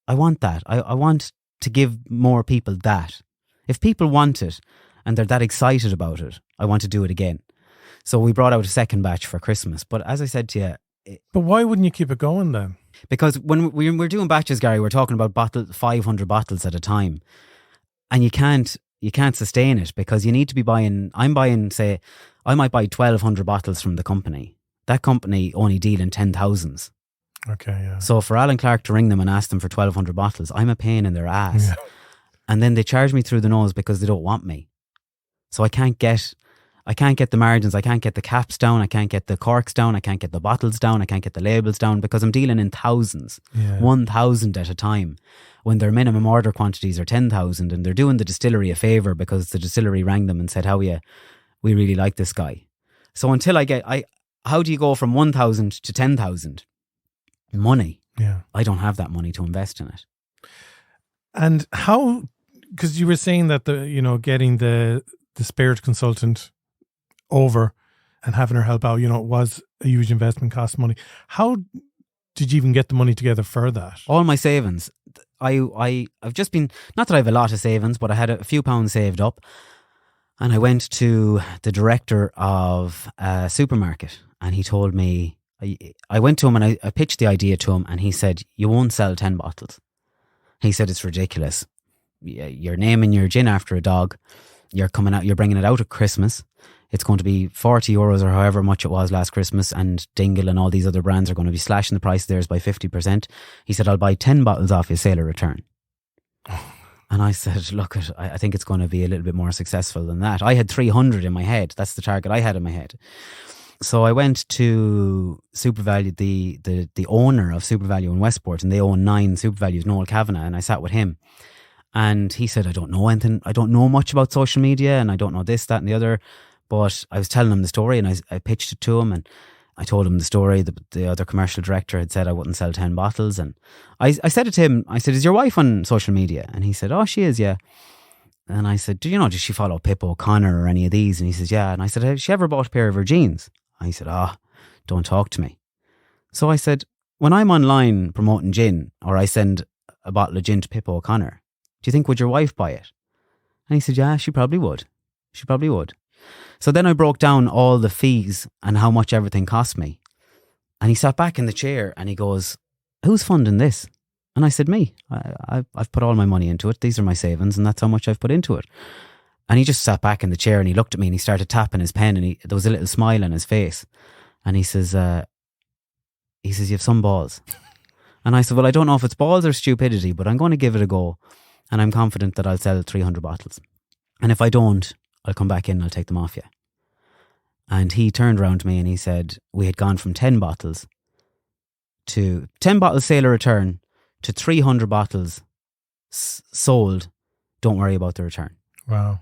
A: I want that. I want to give more people that. If people want it and they're that excited about it, I want to do it again. So we brought out a second batch for Christmas. But as I said to you...
B: But why wouldn't you keep it going then?
A: Because when we're doing batches, Gary, we're talking about 500 bottles at a time. And you can't sustain it because you need to be buying... I'm buying, say, I might buy 1,200 bottles from the company. That company only deal in 10,000s.
B: Okay, yeah.
A: So for Alan Clarke to ring them and ask them for 1,200 bottles, I'm a pain in their ass. Yeah. And then they charge me through the nose because they don't want me. So I can't get the margins, I can't get the caps down, I can't get the corks down, I can't get the bottles down, I can't get the labels down because I'm dealing in thousands, 1,000 at a time, when their minimum order quantities are 10,000, and they're doing the distillery a favour because the distillery rang them and said, we really like this guy. So until how do you go from 1,000 to 10,000? Money.
B: Yeah. I
A: don't have that money to invest in it.
B: And how, because you were saying that getting the spirit consultant over and having her help out, it was a huge investment, cost money. How did you even get the money together for that?
A: All my savings. I've just been, not that I have a lot of savings, but I had a few pounds saved up, and I went to the director of a supermarket, and he told me, I went to him and I pitched the idea to him, and he said, you won't sell 10 bottles. He said, it's ridiculous. You're naming your gin after a dog. You're bringing it out at Christmas. It's going to be €40 or however much it was last Christmas, and Dingle and all these other brands are going to be slashing the price of theirs by 50%. He said, I'll buy 10 bottles off you, sale or return. And I said, look, I think it's going to be a little bit more successful than that. I had 300 in my head. That's the target I had in my head. So I went to SuperValu, the owner of SuperValu in Westport, and they own 9 SuperValus, Noel Kavanagh, and I sat with him. And he said, I don't know anything. I don't know much about social media, and I don't know this, that and the other. But I was telling him the story, and I pitched it to him, and I told him the story. The other commercial director had said I wouldn't sell 10 bottles. And I said it to him, I said, is your wife on social media? And he said, oh, she is, yeah. And I said, does she follow Pip O'Connor or any of these? And he says, yeah. And I said, has she ever bought a pair of her jeans? I said, don't talk to me. So I said, when I'm online promoting gin, or I send a bottle of gin to Pip O'Connor, do you think would your wife buy it? And he said, yeah, she probably would. She probably would. So then I broke down all the fees and how much everything cost me. And he sat back in the chair and he goes, who's funding this? And I said, me. I've put all my money into it. These are my savings, and that's how much I've put into it. And he just sat back in the chair and he looked at me and he started tapping his pen, and there was a little smile on his face. And he says, you have some balls. And I said, well, I don't know if it's balls or stupidity, but I'm going to give it a go. And I'm confident that I'll sell 300 bottles. And if I don't, I'll come back in and I'll take them off you. And he turned around to me and he said, we had gone from 10 bottles to 10 bottles sale or return to 300 bottles sold. Don't worry about the return.
B: Wow.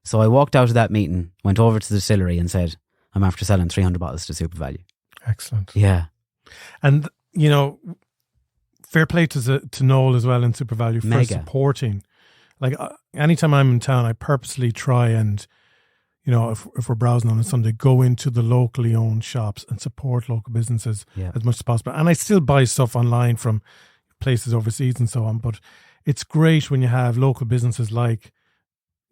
A: So I walked out of that meeting, went over to the distillery and said, I'm after selling 300 bottles to SuperValu.
B: Excellent.
A: Yeah.
B: And, fair play to Noel as well in SuperValu for supporting. Like, anytime I'm in town, I purposely try and, if we're browsing on a Sunday, go into the locally owned shops and support local businesses as much as possible. And I still buy stuff online from places overseas and so on. But it's great when you have local businesses like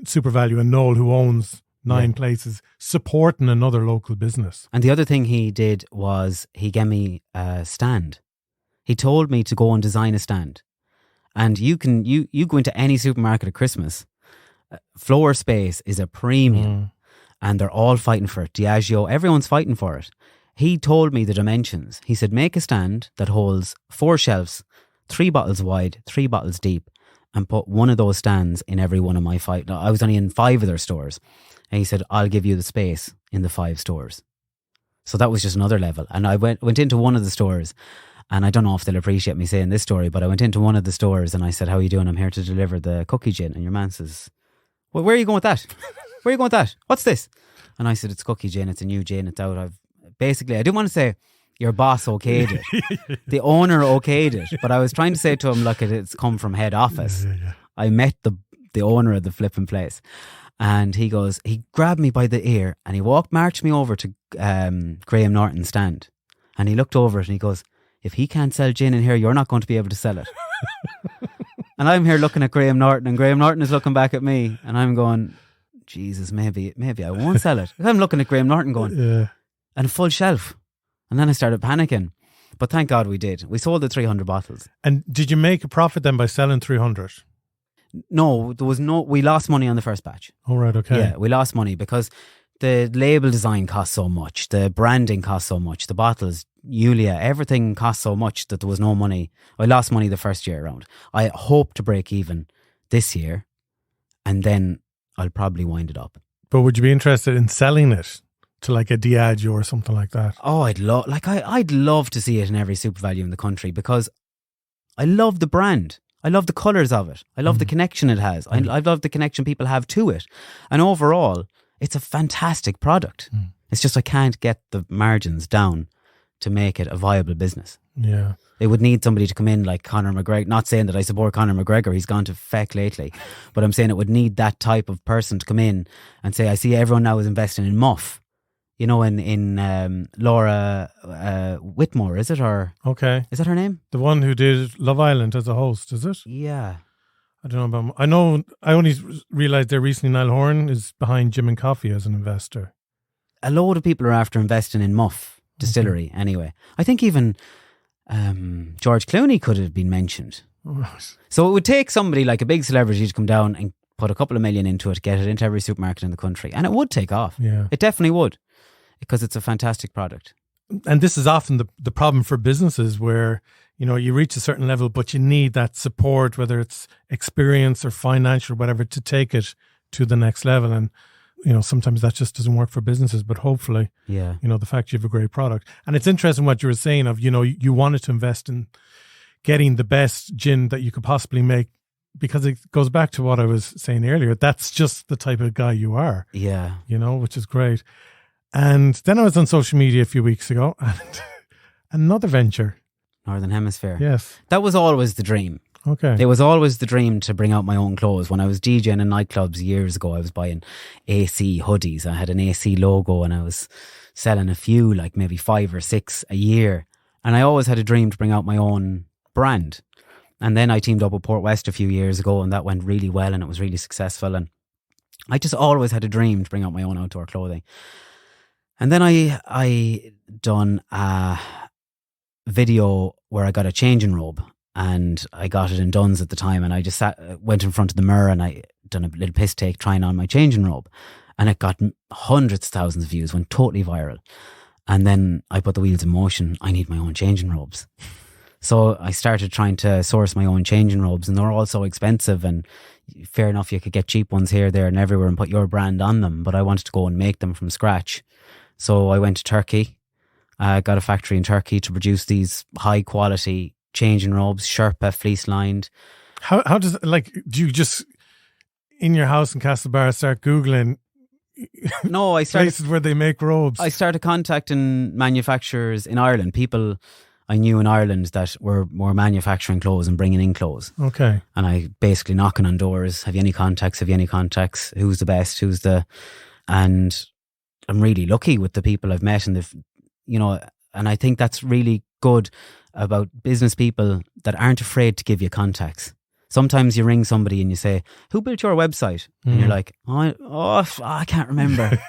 B: SuperValu and Noel, who owns 9 places, supporting another local business.
A: And the other thing he did was he gave me a stand. He told me to go and design a stand. And you go into any supermarket at Christmas, floor space is a premium, and they're all fighting for it. Diageo, everyone's fighting for it. He told me the dimensions. He said, make a stand that holds 4 shelves, 3 bottles wide, 3 bottles deep, and put one of those stands in every one of my 5. No, I was only in 5 of their stores. And he said, I'll give you the space in the 5 stores. So that was just another level. And I went into one of the stores, and I don't know if they'll appreciate me saying this story, but I went into one of the stores and I said, how are you doing? I'm here to deliver the cookie gin. And your man says, well, where are you going with that? Where are you going with that? What's this? And I said, it's cookie gin. It's a new gin. It's out. I didn't want to say your boss okayed it. The owner okayed it. But I was trying to say to him, look, it's come from head office.
B: Yeah.
A: I met the owner of the flipping place. And he grabbed me by the ear and he marched me over to Graham Norton's stand. And he looked over it and he goes, if he can't sell gin in here, you're not going to be able to sell it. And I'm here looking at Graham Norton, and Graham Norton is looking back at me, and I'm going, Jesus, maybe I won't sell it. I'm looking at Graham Norton going, and a full shelf. And then I started panicking. But thank God we did. We sold the 300 bottles.
B: And did you make a profit then by selling 300?
A: No, we lost money on the first batch.
B: Oh, right, okay.
A: Yeah, we lost money because the label design cost so much, the branding cost so much, the bottles, Yulia, everything cost so much that there was no money. I lost money the first year around. I hope to break even this year, and then I'll probably wind it up.
B: But would you be interested in selling it to like a Diageo or something like that?
A: Oh, I'd love to see it in every Super Value in the country because I love the brand. I love the colours of it. I love the connection it has. I love the connection people have to it. And overall, it's a fantastic product. It's just I can't get the margins down to make it a viable business.
B: Yeah.
A: They would need somebody to come in like Conor McGregor. Not saying that I support Conor McGregor. He's gone to feck lately. But I'm saying it would need that type of person to come in and say, I see everyone now is investing in Muff. You know, in Laura Whitmore, is it? Or
B: okay.
A: Is that her name?
B: The one who did Love Island as a host, is it?
A: Yeah.
B: I don't know about... I only realised there recently Niall Horan is behind Jim and Coffee as an investor.
A: A load of people are after investing in Muff Distillery anyway. I think even George Clooney could have been mentioned.
B: Right.
A: So it would take somebody like a big celebrity to come down and put a couple of million into it, get it into every supermarket in the country, and it would take off.
B: Yeah.
A: It definitely would, because it's a fantastic product.
B: And this is often the problem for businesses where, you know, you reach a certain level, but you need that support, whether it's experience or financial or whatever, to take it to the next level. And, you know, sometimes that just doesn't work for businesses, but hopefully, you know, the fact you have a great product. And it's interesting what you were saying of, you know, you wanted to invest in getting the best gin that you could possibly make, because it goes back to what I was saying earlier. That's just the type of guy you are.
A: Yeah.
B: You know, which is great. And then I was on social media a few weeks ago and another venture.
A: Northern Hemisphere.
B: Yes.
A: That was always the dream.
B: Okay.
A: It was always the dream to bring out my own clothes. When I was DJing in nightclubs years ago, I was buying AC hoodies. I had an AC logo and I was selling a few, like maybe 5 or 6 a year. And I always had a dream to bring out my own brand. And then I teamed up with Port West a few years ago and that went really well and it was really successful. And I just always had a dream to bring out my own outdoor clothing. And then I done a video where I got a changing robe and I got it in Dunn's at the time, and I just went in front of the mirror and I done a little piss take trying on my changing robe, and it got hundreds of thousands of views, went totally viral. And then I put the wheels in motion. I need my own changing robes. So I started trying to source my own changing robes, and they're all so expensive, and fair enough, you could get cheap ones here, there and everywhere and put your brand on them, but I wanted to go and make them from scratch. So I went to Turkey, got a factory in Turkey to produce these high quality changing robes, Sherpa, fleece lined.
B: How does, like, do you just in your house in Castlebar start Googling
A: No, I started
B: places where they make robes?
A: I started contacting manufacturers in Ireland, people I knew in Ireland that were manufacturing clothes and bringing in clothes.
B: Okay.
A: And I basically knocking on doors. Have you any contacts? Have you any contacts? Who's the best? And I'm really lucky with the people I've met, and and I think that's really good about business people that aren't afraid to give you contacts. Sometimes you ring somebody and you say, "Who built your website?" And you're like, I can't remember.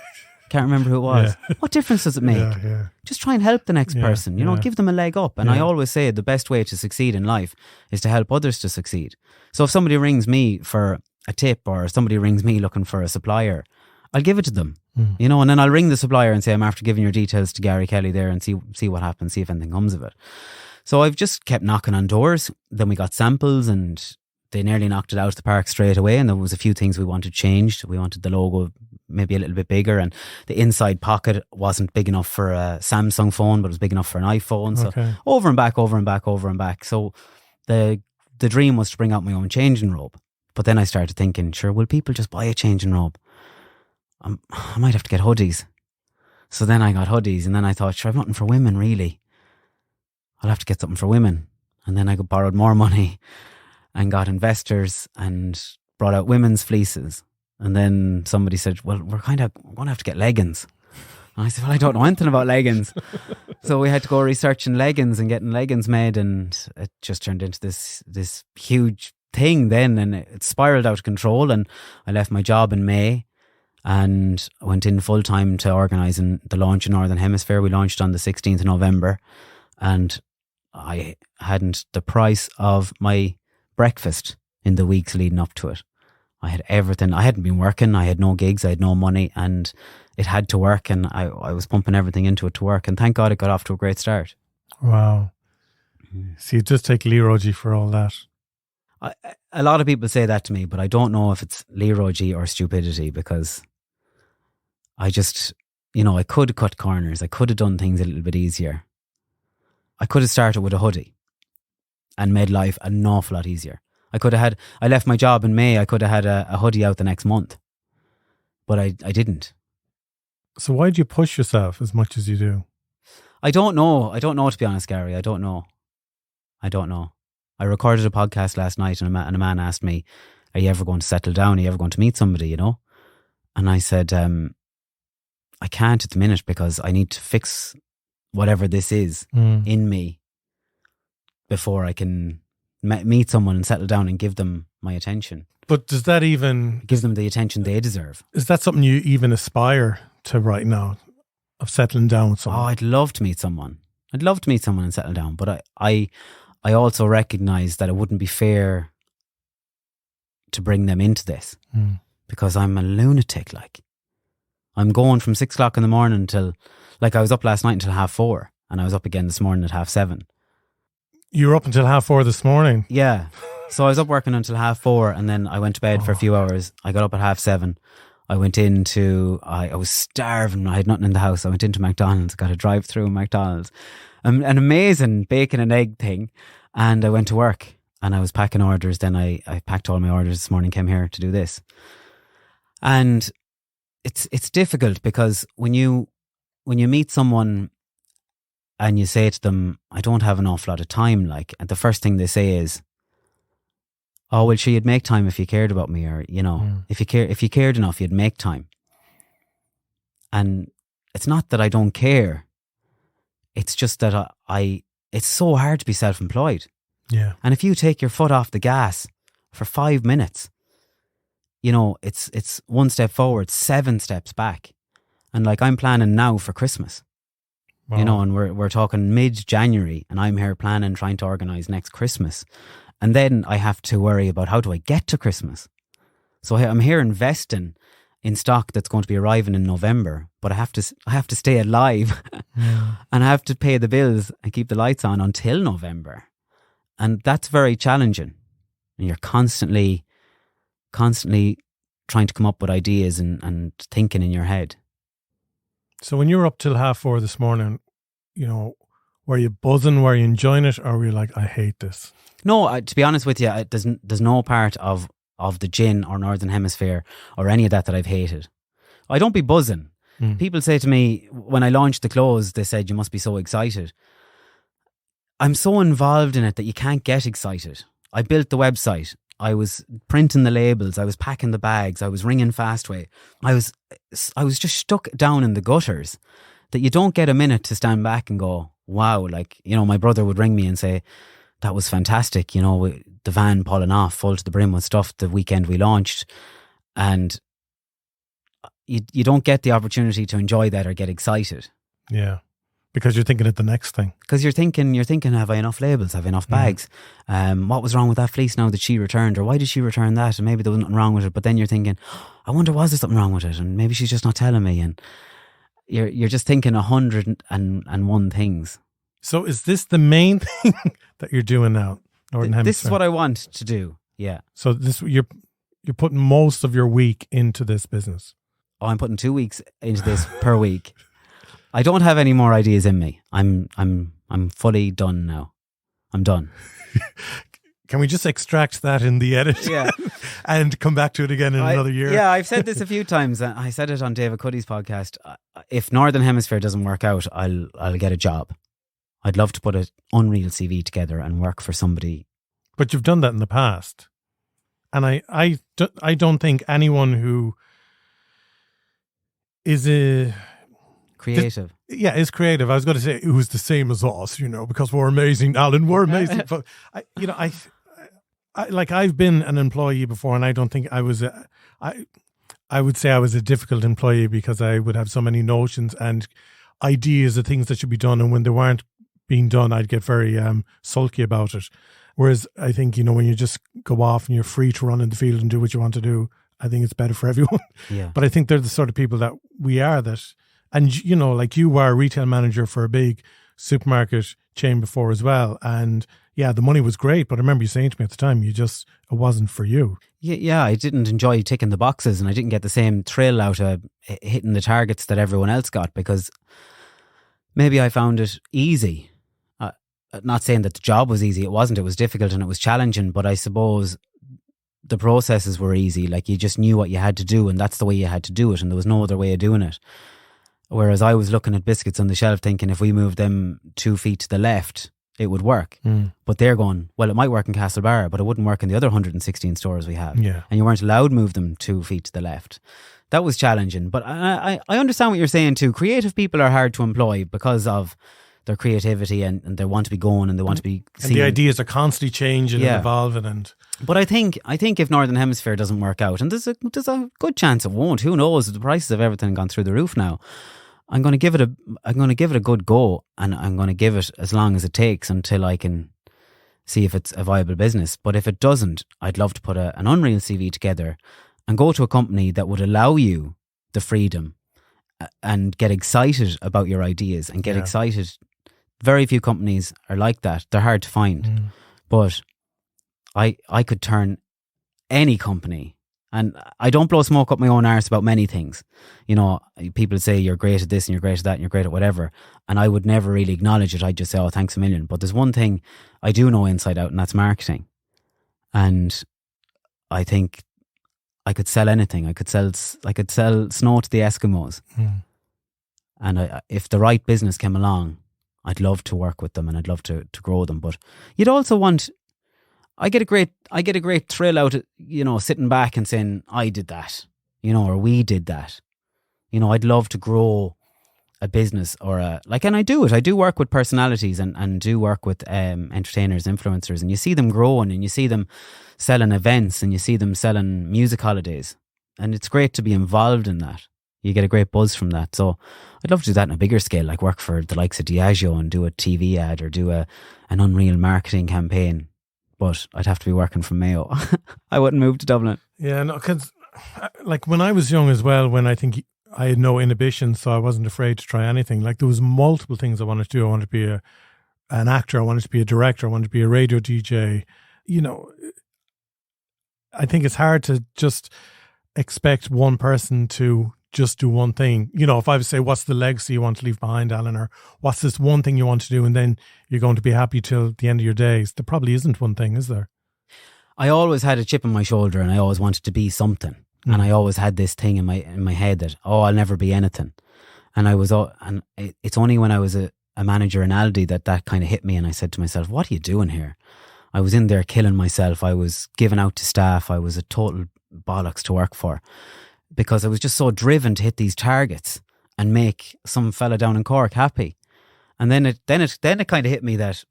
A: Can't remember who it was. Yeah. What difference does it make?
B: Yeah.
A: Just try and help the next person, give them a leg up. And I always say the best way to succeed in life is to help others to succeed. So if somebody rings me for a tip or somebody rings me looking for a supplier, I'll give it to them, and then I'll ring the supplier and say, I'm after giving your details to Garry Kelly there, and see what happens, see if anything comes of it. So I've just kept knocking on doors. Then we got samples and they nearly knocked it out of the park straight away. And there was a few things we wanted changed. We wanted the logo maybe a little bit bigger, and the inside pocket wasn't big enough for a Samsung phone, but it was big enough for an iPhone. So over and back, over and back, over and back. So the dream was to bring out my own changing robe. But then I started thinking, sure, will people just buy a changing robe? I might have to get hoodies. So then I got hoodies, and then I thought, sure, I've nothing for women really. I'll have to get something for women. And then I borrowed more money and got investors and brought out women's fleeces. And then somebody said, well, we're going to have to get leggings. And I said, well, I don't know anything about leggings. So we had to go researching leggings and getting leggings made, and it just turned into this huge thing then, and it spiraled out of control. And I left my job in May and went in full time to organising the launch in Northern Hemisphere. We launched on the 16th of November, and I hadn't the price of my breakfast in the weeks leading up to it. I had everything. I hadn't been working. I had no gigs. I had no money, and it had to work, and I was pumping everything into it to work, and thank God it got off to a great start.
B: Wow. So you just take Leroy for all that.
A: A lot of people say that to me, but I don't know if it's Leroy or stupidity, because I just, I could have cut corners. I could have done things a little bit easier. I could have started with a hoodie and made life an awful lot easier. I left my job in May. I could have had a hoodie out the next month, but I didn't.
B: So why do you push yourself as much as you do?
A: I don't know. I don't know, to be honest, Gary. I don't know. I recorded a podcast last night, and a man asked me, are you ever going to settle down? Are you ever going to meet somebody, And I said, I can't at the minute, because I need to fix whatever this is in me before I can meet someone and settle down and give them my attention.
B: But does that even...
A: Give them the attention they deserve.
B: Is that something you even aspire to right now, of settling down with someone?
A: Oh, I'd love to meet someone. And settle down. But I also recognise that it wouldn't be fair to bring them into this, because I'm a lunatic. Like, I'm going from 6 o'clock in the morning till, I was up last night until 4:30, and I was up again this morning at 7:30.
B: You were up until 4:30 this morning?
A: Yeah. So I was up working until 4:30, and then I went to bed for a few hours. I got up at 7:30. I went into, I was starving. I had nothing in the house. I went into McDonald's, got a drive-through McDonald's. An amazing bacon and egg thing. And I went to work, and I was packing orders. Then I packed all my orders this morning, came here to do this. And it's difficult, because when you meet someone and you say to them, I don't have an awful lot of time, and the first thing they say is, oh, well, sure, you'd make time if you cared about me, or, if you cared enough, you'd make time. And it's not that I don't care. It's just that it's so hard to be self-employed.
B: Yeah.
A: And if you take your foot off the gas for 5 minutes, it's 1 step forward, 7 steps back. And I'm planning now for Christmas.
B: Wow.
A: And we're talking mid-January, and I'm here trying to organise next Christmas. And then I have to worry about, how do I get to Christmas? So I'm here investing in stock that's going to be arriving in November, but I have to stay alive and I have to pay the bills and keep the lights on until November. And that's very challenging. And you're constantly trying to come up with ideas and thinking in your head.
B: So when you were up till 4:30 this morning, were you buzzing? Were you enjoying it? Or were you like, I hate this?
A: No, to be honest with you, there's no part of the gin or Northern Hemisphere or any of that I've hated. I don't be buzzing. People say to me, when I launched the clothes, they said, you must be so excited. I'm so involved in it that you can't get excited. I built the website. I was printing the labels. I was packing the bags. I was ringing Fastway. I was just stuck down in the gutters, that you don't get a minute to stand back and go, wow. My brother would ring me and say, that was fantastic. The van pulling off full to the brim with stuff the weekend we launched. And you don't get the opportunity to enjoy that or get excited.
B: Yeah. Because you're thinking of the next thing.
A: Because you're thinking, have I enough labels? Have I enough bags? What was wrong with that fleece now that she returned? Or why did she return that? And maybe there was nothing wrong with it. But then you're thinking, I wonder, was there something wrong with it? And maybe she's just not telling me. And you're just thinking 101 things.
B: So is this the main thing that you're doing now, Northern Hemisphere?
A: This is what I want to do, yeah.
B: So you're putting most of your week into this business?
A: oh, I'm putting 2 weeks into this per week. I don't have any more ideas in me. I'm fully done now. I'm done.
B: Can we just extract that in the edit?
A: Yeah.
B: And come back to it again in another year?
A: Yeah, I've said this a few times. I said it on David Cuddy's podcast. If Northern Hemisphere doesn't work out, I'll get a job. I'd love to put an Unreal CV together and work for somebody.
B: But you've done that in the past. And I don't think anyone who is
A: Creative.
B: is creative. I was going to say who's the same as us, because we're amazing, Alan. We're amazing. But I've been an employee before, and I don't think I was. I would say I was a difficult employee because I would have so many notions and ideas of things that should be done, and when they weren't being done, I'd get very sulky about it. Whereas I think when you just go off and you're free to run in the field and do what you want to do, I think it's better for everyone.
A: Yeah.
B: But I think they're the sort of people that we are. And you were a retail manager for a big supermarket chain before as well. And yeah, the money was great, but I remember you saying to me at the time, it wasn't for you.
A: Yeah, I didn't enjoy ticking the boxes, and I didn't get the same thrill out of hitting the targets that everyone else got, because maybe I found it easy. Not saying that the job was easy, it wasn't. It was difficult and it was challenging, but I suppose the processes were easy. Like, you just knew what you had to do, and that's the way you had to do it, and there was no other way of doing it. Whereas I was looking at biscuits on the shelf thinking if we moved them 2 feet to the left, it would work. But they're going, well, it might work in Castlebar, but it wouldn't work in the other 116 stores we have.
B: Yeah.
A: And you weren't allowed to move them 2 feet to the left. That was challenging. But I understand what you're saying too. Creative people are hard to employ because of their creativity, and they want to be going and they want to be seen.
B: And the ideas are constantly changing and evolving.
A: But I think if Northern Hemisphere doesn't work out, and there's a good chance it won't. Who knows? The prices of everything have gone through the roof now. I'm going to give it a good go, and I'm going to give it as long as it takes until I can see if it's a viable business. But if it doesn't, I'd love to put an Unreal CV together and go to a company that would allow you the freedom and get excited about your ideas and get excited. Very few companies are like that. They're hard to find. But I could turn any company, and I don't blow smoke up my own arse about many things. People say you're great at this and you're great at that and you're great at whatever, and I would never really acknowledge it. I'd just say, oh, thanks a million. But there's one thing I do know inside out, and that's marketing. And I think I could sell anything. I could sell snow to the Eskimos. And if the right business came along, I'd love to work with them and I'd love to grow them. But you'd also want, I get a great thrill out of, sitting back and saying, I did that, or we did that. I'd love to grow a business and I do it. I do work with personalities and do work with entertainers, influencers, and you see them growing and you see them selling events and you see them selling music holidays. And it's great to be involved in that. You get a great buzz from that. So I'd love to do that on a bigger scale, like work for the likes of Diageo and do a TV ad or do an Unreal marketing campaign. But I'd have to be working from Mayo. I wouldn't move to Dublin.
B: Yeah, no, because like when I was young as well, when I think I had no inhibitions, so I wasn't afraid to try anything. Like there was multiple things I wanted to do. I wanted to be an actor. I wanted to be a director. I wanted to be a radio DJ. I think it's hard to just expect one person to just do one thing. If I would say, what's the legacy you want to leave behind, Alan, or what's this one thing you want to do and then you're going to be happy till the end of your days, there probably isn't one thing, is there?
A: I always had a chip on my shoulder and I always wanted to be something. And I always had this thing in my head that, I'll never be anything. And it's only when I was a manager in Aldi that kind of hit me, and I said to myself, what are you doing here? I was in there killing myself. I was giving out to staff. I was a total bollocks to work for, because I was just so driven to hit these targets and make some fella down in Cork happy. And then it kind of hit me that,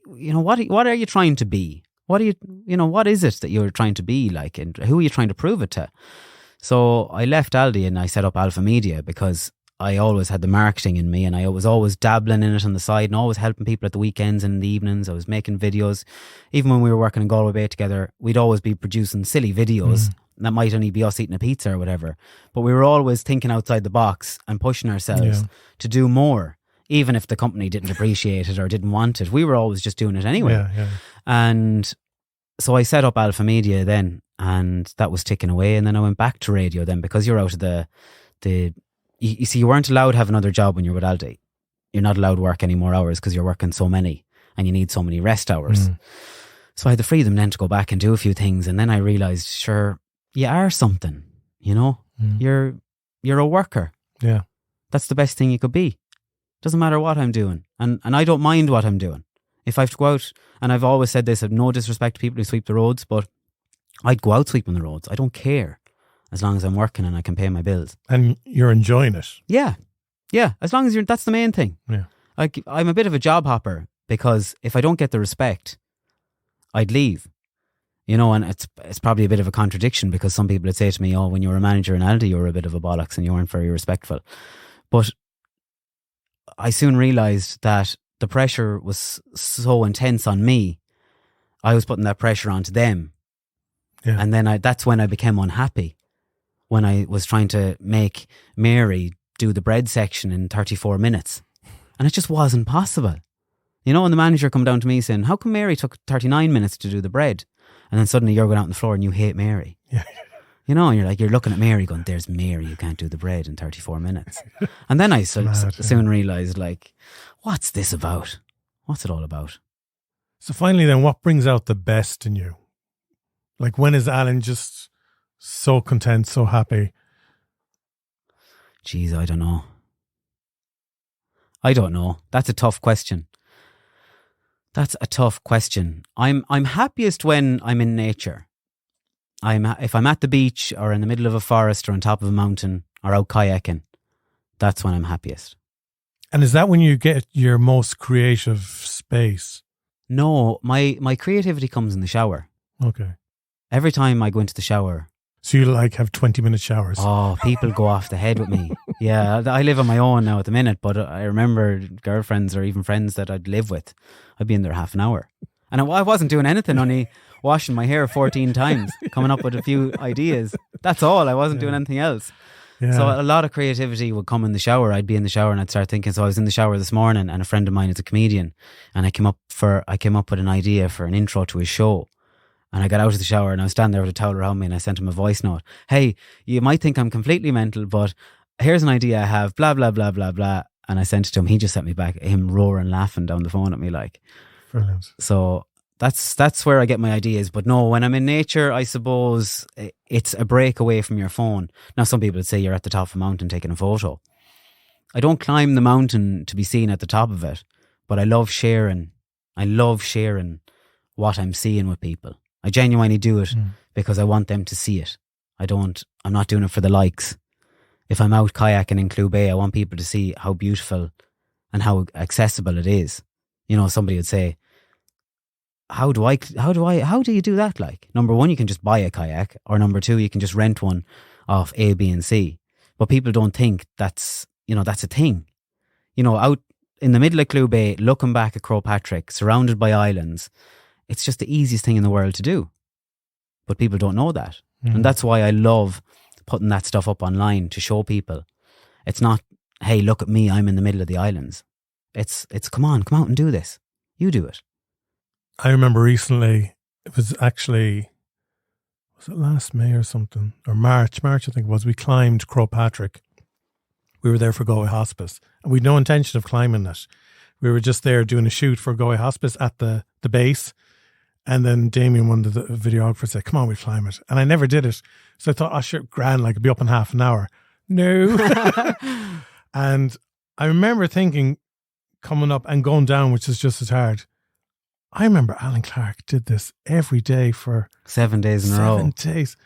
A: what are you trying to be? What is it that you're trying to be like, and who are you trying to prove it to? So I left Aldi and I set up Alpha Media because I always had the marketing in me, and I was always dabbling in it on the side and always helping people at the weekends and in the evenings. I was making videos. Even when we were working in Galway Bay together, we'd always be producing silly videos. That might only be us eating a pizza or whatever. But we were always thinking outside the box and pushing ourselves to do more, even if the company didn't appreciate it or didn't want it. We were always just doing it anyway. And so I set up Alpha Media then, and that was ticking away. And then I went back to radio then, because you're out of you see, you weren't allowed to have another job when you're with Aldi. You're not allowed to work any more hours because you're working so many and you need so many rest hours. So I had the freedom then to go back and do a few things. And then I realised, sure, you are something, you know? You're a worker.
B: Yeah.
A: That's the best thing you could be. Doesn't matter what I'm doing. And I don't mind what I'm doing. If I have to go out, and I've always said this, I've no disrespect to people who sweep the roads, but I'd go out sweeping the roads. I don't care, as long as I'm working and I can pay my bills.
B: And you're enjoying it.
A: Yeah. Yeah. As long as that's the main thing.
B: Yeah.
A: Like, I'm a bit of a job hopper, because if I don't get the respect, I'd leave. You know, and it's probably a bit of a contradiction, because some people would say to me, oh, when you were a manager in Aldi, you were a bit of a bollocks and you weren't very respectful. But I soon realised that the pressure was so intense on me, I was putting that pressure onto them.
B: Yeah.
A: And then that's when I became unhappy, when I was trying to make Mary do the bread section in 34 minutes. And it just wasn't possible. You know, and the manager come down to me saying, how come Mary took 39 minutes to do the bread? And then suddenly you're going out on the floor and you hate Mary.
B: Yeah.
A: You know, and you're looking at Mary going, there's Mary, you can't do the bread in 34 minutes. And then I soon realised, like, what's this about? What's it all about?
B: So finally then, what brings out the best in you? Like, when is Alan just so content, so happy?
A: Jeez, I don't know. I don't know. That's a tough question. That's a tough question. I'm happiest when I'm in nature. If I'm at the beach or in the middle of a forest or on top of a mountain or out kayaking, that's when I'm happiest.
B: And is that when you get your most creative space?
A: No, my creativity comes in the shower.
B: Okay.
A: Every time I go into the shower.
B: So you like have 20-minute showers?
A: Oh, people go off the head with me. Yeah, I live on my own now at the minute, but I remember girlfriends or even friends that I'd live with, I'd be in there half an hour. And I wasn't doing anything, only washing my hair 14 times, coming up with a few ideas. That's all. I wasn't doing anything else.
B: Yeah.
A: So a lot of creativity would come in the shower. I'd be in the shower and I'd start thinking. So I was in the shower this morning, and a friend of mine is a comedian, and I came up with an idea for an intro to his show. And I got out of the shower and I was standing there with a towel around me, and I sent him a voice note. Hey, you might think I'm completely mental, but here's an idea I have, blah, blah, blah, blah, blah. And I sent it to him. He just sent me back, him roaring, laughing down the phone at me like.
B: Brilliant.
A: So that's where I get my ideas. But no, when I'm in nature, I suppose it's a break away from your phone. Now, some people would say you're at the top of a mountain taking a photo. I don't climb the mountain to be seen at the top of it, but I love sharing. I love sharing what I'm seeing with people. I genuinely do it because I want them to see it. I'm not doing it for the likes. If I'm out kayaking in Clew Bay, I want people to see how beautiful and how accessible it is. You know, somebody would say, how do you do that? Like, number one, you can just buy a kayak, or number two, you can just rent one off A, B and C. But people don't think that's a thing. You know, out in the middle of Clew Bay, looking back at Crowpatrick, surrounded by islands, it's just the easiest thing in the world to do. But people don't know that. And that's why I love putting that stuff up online to show people. It's not, hey, look at me, I'm in the middle of the islands. It's come out and do this. You do it.
B: I remember recently, was it last May or something? Or March I think it was. We climbed Crowpatrick. We were there for Galway Hospice. And we had no intention of climbing it. We were just there doing a shoot for Galway Hospice at the base. And then Damien, one of the videographers, said, come on, we'll climb it. And I never did it. So I thought, oh, sure, grand, like, it'll be up in half an hour. No. And I remember thinking, coming up and going down, which is just as hard. I remember Alan Clarke did this every day for
A: 7 days in a row.
B: 7 days.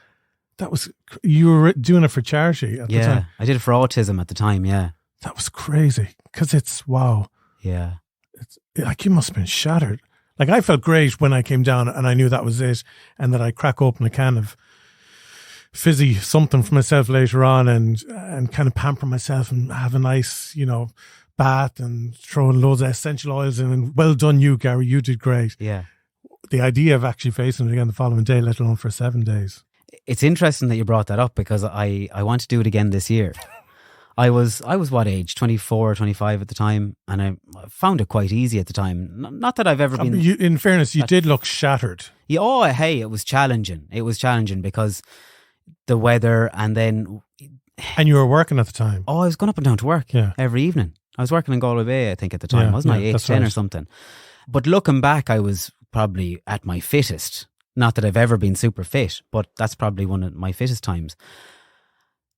B: You were doing it for charity at the time.
A: Yeah, I did it for autism at the time, yeah.
B: That was crazy, because it's, wow.
A: Yeah.
B: It's like, you must have been shattered. Like, I felt great when I came down and I knew that was it, and that I'd crack open a can of fizzy something for myself later on and kind of pamper myself and have a nice, bath and throwing loads of essential oils in. And well done you, Garry, you did great.
A: Yeah.
B: The idea of actually facing it again the following day, let alone for 7 days.
A: It's interesting that you brought that up, because I want to do it again this year. I was what age? 24, 25 at the time, and I found it quite easy at the time. Not that I've ever been.
B: In fairness, you did look shattered.
A: Yeah, oh, hey, it was challenging. It was challenging because the weather, and then.
B: And you were working at the time.
A: Oh, I was going up and down to work every evening. I was working in Galway Bay, I think, at the time, wasn't I? 8 to 10 or something. But looking back, I was probably at my fittest. Not that I've ever been super fit, but that's probably one of my fittest times.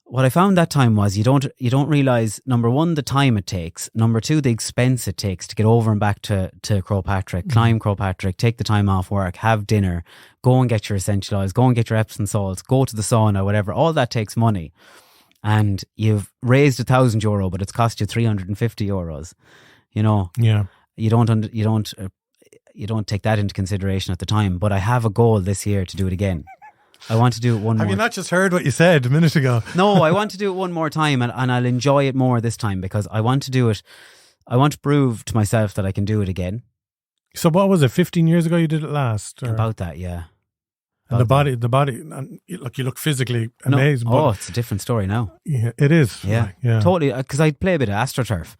A: What I found that time was you don't realise, number one, the time it takes, number two, the expense it takes to get over and back to Croagh Patrick, climb Croagh Patrick, take the time off work, have dinner, go and get your essential oils, go and get your Epsom salts, go to the sauna, whatever. All that takes money. And you've raised €1,000, but it's cost you €350. You know, you don't take that into consideration at the time. But I have a goal this year to do it again. I want to do it one more.
B: Have you not just heard what you said a minute ago?
A: No, I want to do it one more time, and I'll enjoy it more this time because I want to do it. I want to prove to myself that I can do it again.
B: So what was it, 15 years ago you did it last? Or?
A: About that, yeah.
B: And the body, you look physically amazing.
A: Oh, it's a different story now.
B: Yeah, it is.
A: Yeah, totally. Because I play a bit of AstroTurf,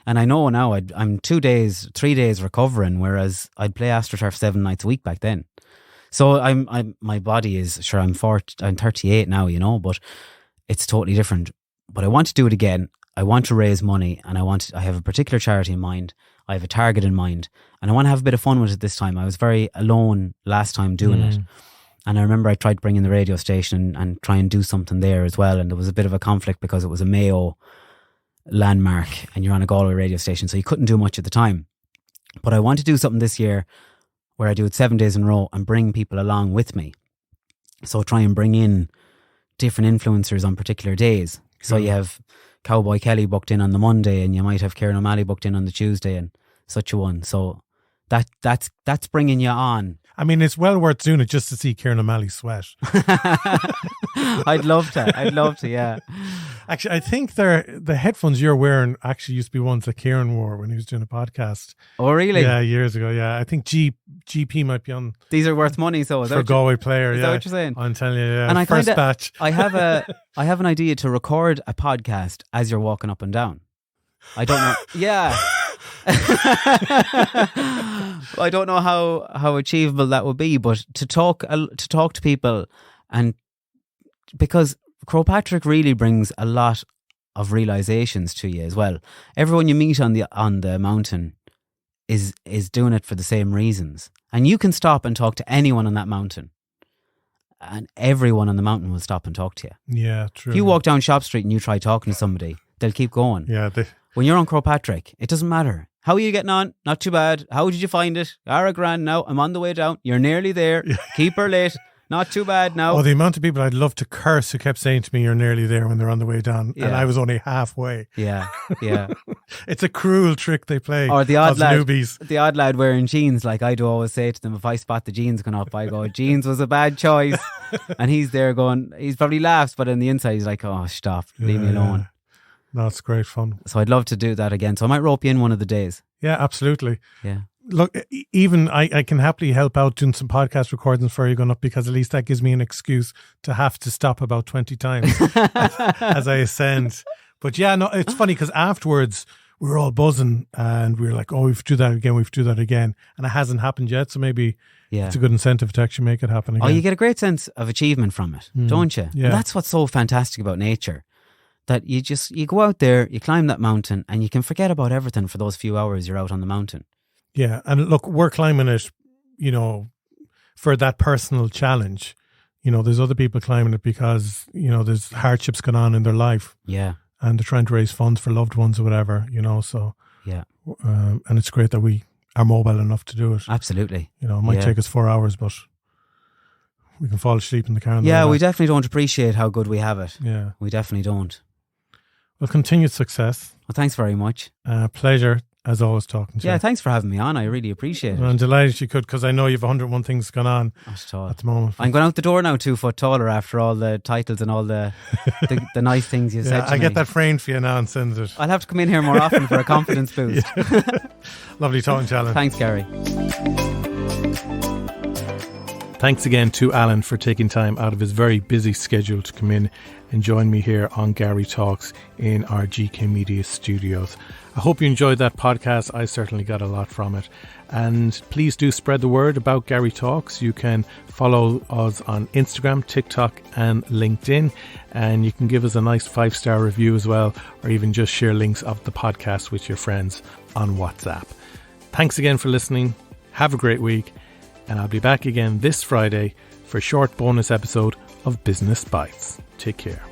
A: and I know now I'm 3 days recovering, whereas I'd play AstroTurf 7 nights a week back then. So my body is, sure, I'm 38 now, you know, but it's totally different. But I want to do it again. I want to raise money, and I have a particular charity in mind. I have a target in mind, and I want to have a bit of fun with it this time. I was very alone last time doing it. And I remember I tried to bring in the radio station and try and do something there as well. And there was a bit of a conflict because it was a Mayo landmark and you're on a Galway radio station. So you couldn't do much at the time. But I want to do something this year where I do it 7 days in a row and bring people along with me. So try and bring in different influencers on particular days. So you have Cowboy Kelly booked in on the Monday, and you might have Kieran O'Malley booked in on the Tuesday, and such a one. So that's bringing you on.
B: I mean, it's well worth doing it just to see Kieran O'Malley sweat.
A: I'd love to, yeah.
B: Actually, I think the headphones you're wearing actually used to be ones that Kieran wore when he was doing a podcast.
A: Oh, really?
B: Yeah, years ago, yeah. I think GP might be on.
A: These are worth money, so.
B: For a Galway player,
A: is that what you're saying?
B: I'm telling you, yeah.
A: And
B: First batch.
A: I have an idea to record a podcast as you're walking up and down. I don't know. Yeah. I don't know how achievable that would be, but to talk to people, and because Croagh Patrick really brings a lot of realizations to you as well. Everyone you meet on the mountain is doing it for the same reasons, and you can stop and talk to anyone on that mountain, and everyone on the mountain will stop and talk to you.
B: Yeah, true.
A: If you walk down Shop Street and you try talking to somebody, they'll keep going.
B: Yeah.
A: When you're on Croagh Patrick, it doesn't matter. How are you getting on? Not too bad. How did you find it? Grand now. I'm on the way down. You're nearly there. Keep her late. Not too bad now.
B: Oh, the amount of people I'd love to curse who kept saying to me, "You're nearly there," when they're on the way down, and I was only halfway.
A: Yeah.
B: It's a cruel trick they play.
A: Or the odd lad,
B: newbies.
A: The odd lad wearing jeans. Like I do always say to them, if I spot the jeans going up, I go, "Jeans was a bad choice," and he's there going, he's probably laughs, but on the inside he's like, "Oh, stop, leave me alone."
B: Yeah. No, it's great fun.
A: So I'd love to do that again. So I might rope you in one of the days.
B: Yeah, absolutely.
A: Yeah.
B: Look, even I can happily help out doing some podcast recordings for you going up, because at least that gives me an excuse to have to stop about 20 times as I ascend. But yeah, no, it's funny because afterwards we were all buzzing and we were like, "Oh, we have to do that again. And it hasn't happened yet. So maybe it's a good incentive to actually make it happen again.
A: Oh, you get a great sense of achievement from it, don't you?
B: Yeah.
A: And that's what's so fantastic about nature. That you go out there, you climb that mountain, and you can forget about everything for those few hours you're out on the mountain.
B: Yeah, and look, we're climbing it, for that personal challenge. There's other people climbing it because, there's hardships going on in their life.
A: Yeah.
B: And they're trying to raise funds for loved ones or whatever, so.
A: Yeah.
B: And it's great that we are mobile enough to do it.
A: Absolutely.
B: It might take us 4 hours, but we can fall asleep in the car.
A: Yeah, we definitely don't appreciate how good we have it.
B: Yeah.
A: We definitely don't.
B: Well, continued success.
A: Well, thanks very much.
B: Pleasure, as always, talking to you.
A: Yeah, thanks for having me on. I really appreciate it.
B: I'm delighted you could, because I know you've 101 things going on at the moment.
A: I'm going out the door now 2 foot taller after all the titles and all the nice things you said to me.
B: I get that framed for you now and send it.
A: I'll have to come in here more often for a confidence boost.
B: Lovely talking to you, Alan.
A: Thanks, Garry.
B: Thanks again to Alan for taking time out of his very busy schedule to come in and join me here on Garry Talks in our GK Media studios. I hope you enjoyed that podcast. I certainly got a lot from it. And please do spread the word about Garry Talks. You can follow us on Instagram, TikTok and LinkedIn. And you can give us a nice 5-star review as well, or even just share links of the podcast with your friends on WhatsApp. Thanks again for listening. Have a great week. And I'll be back again this Friday for a short bonus episode of Business Bites. Take care.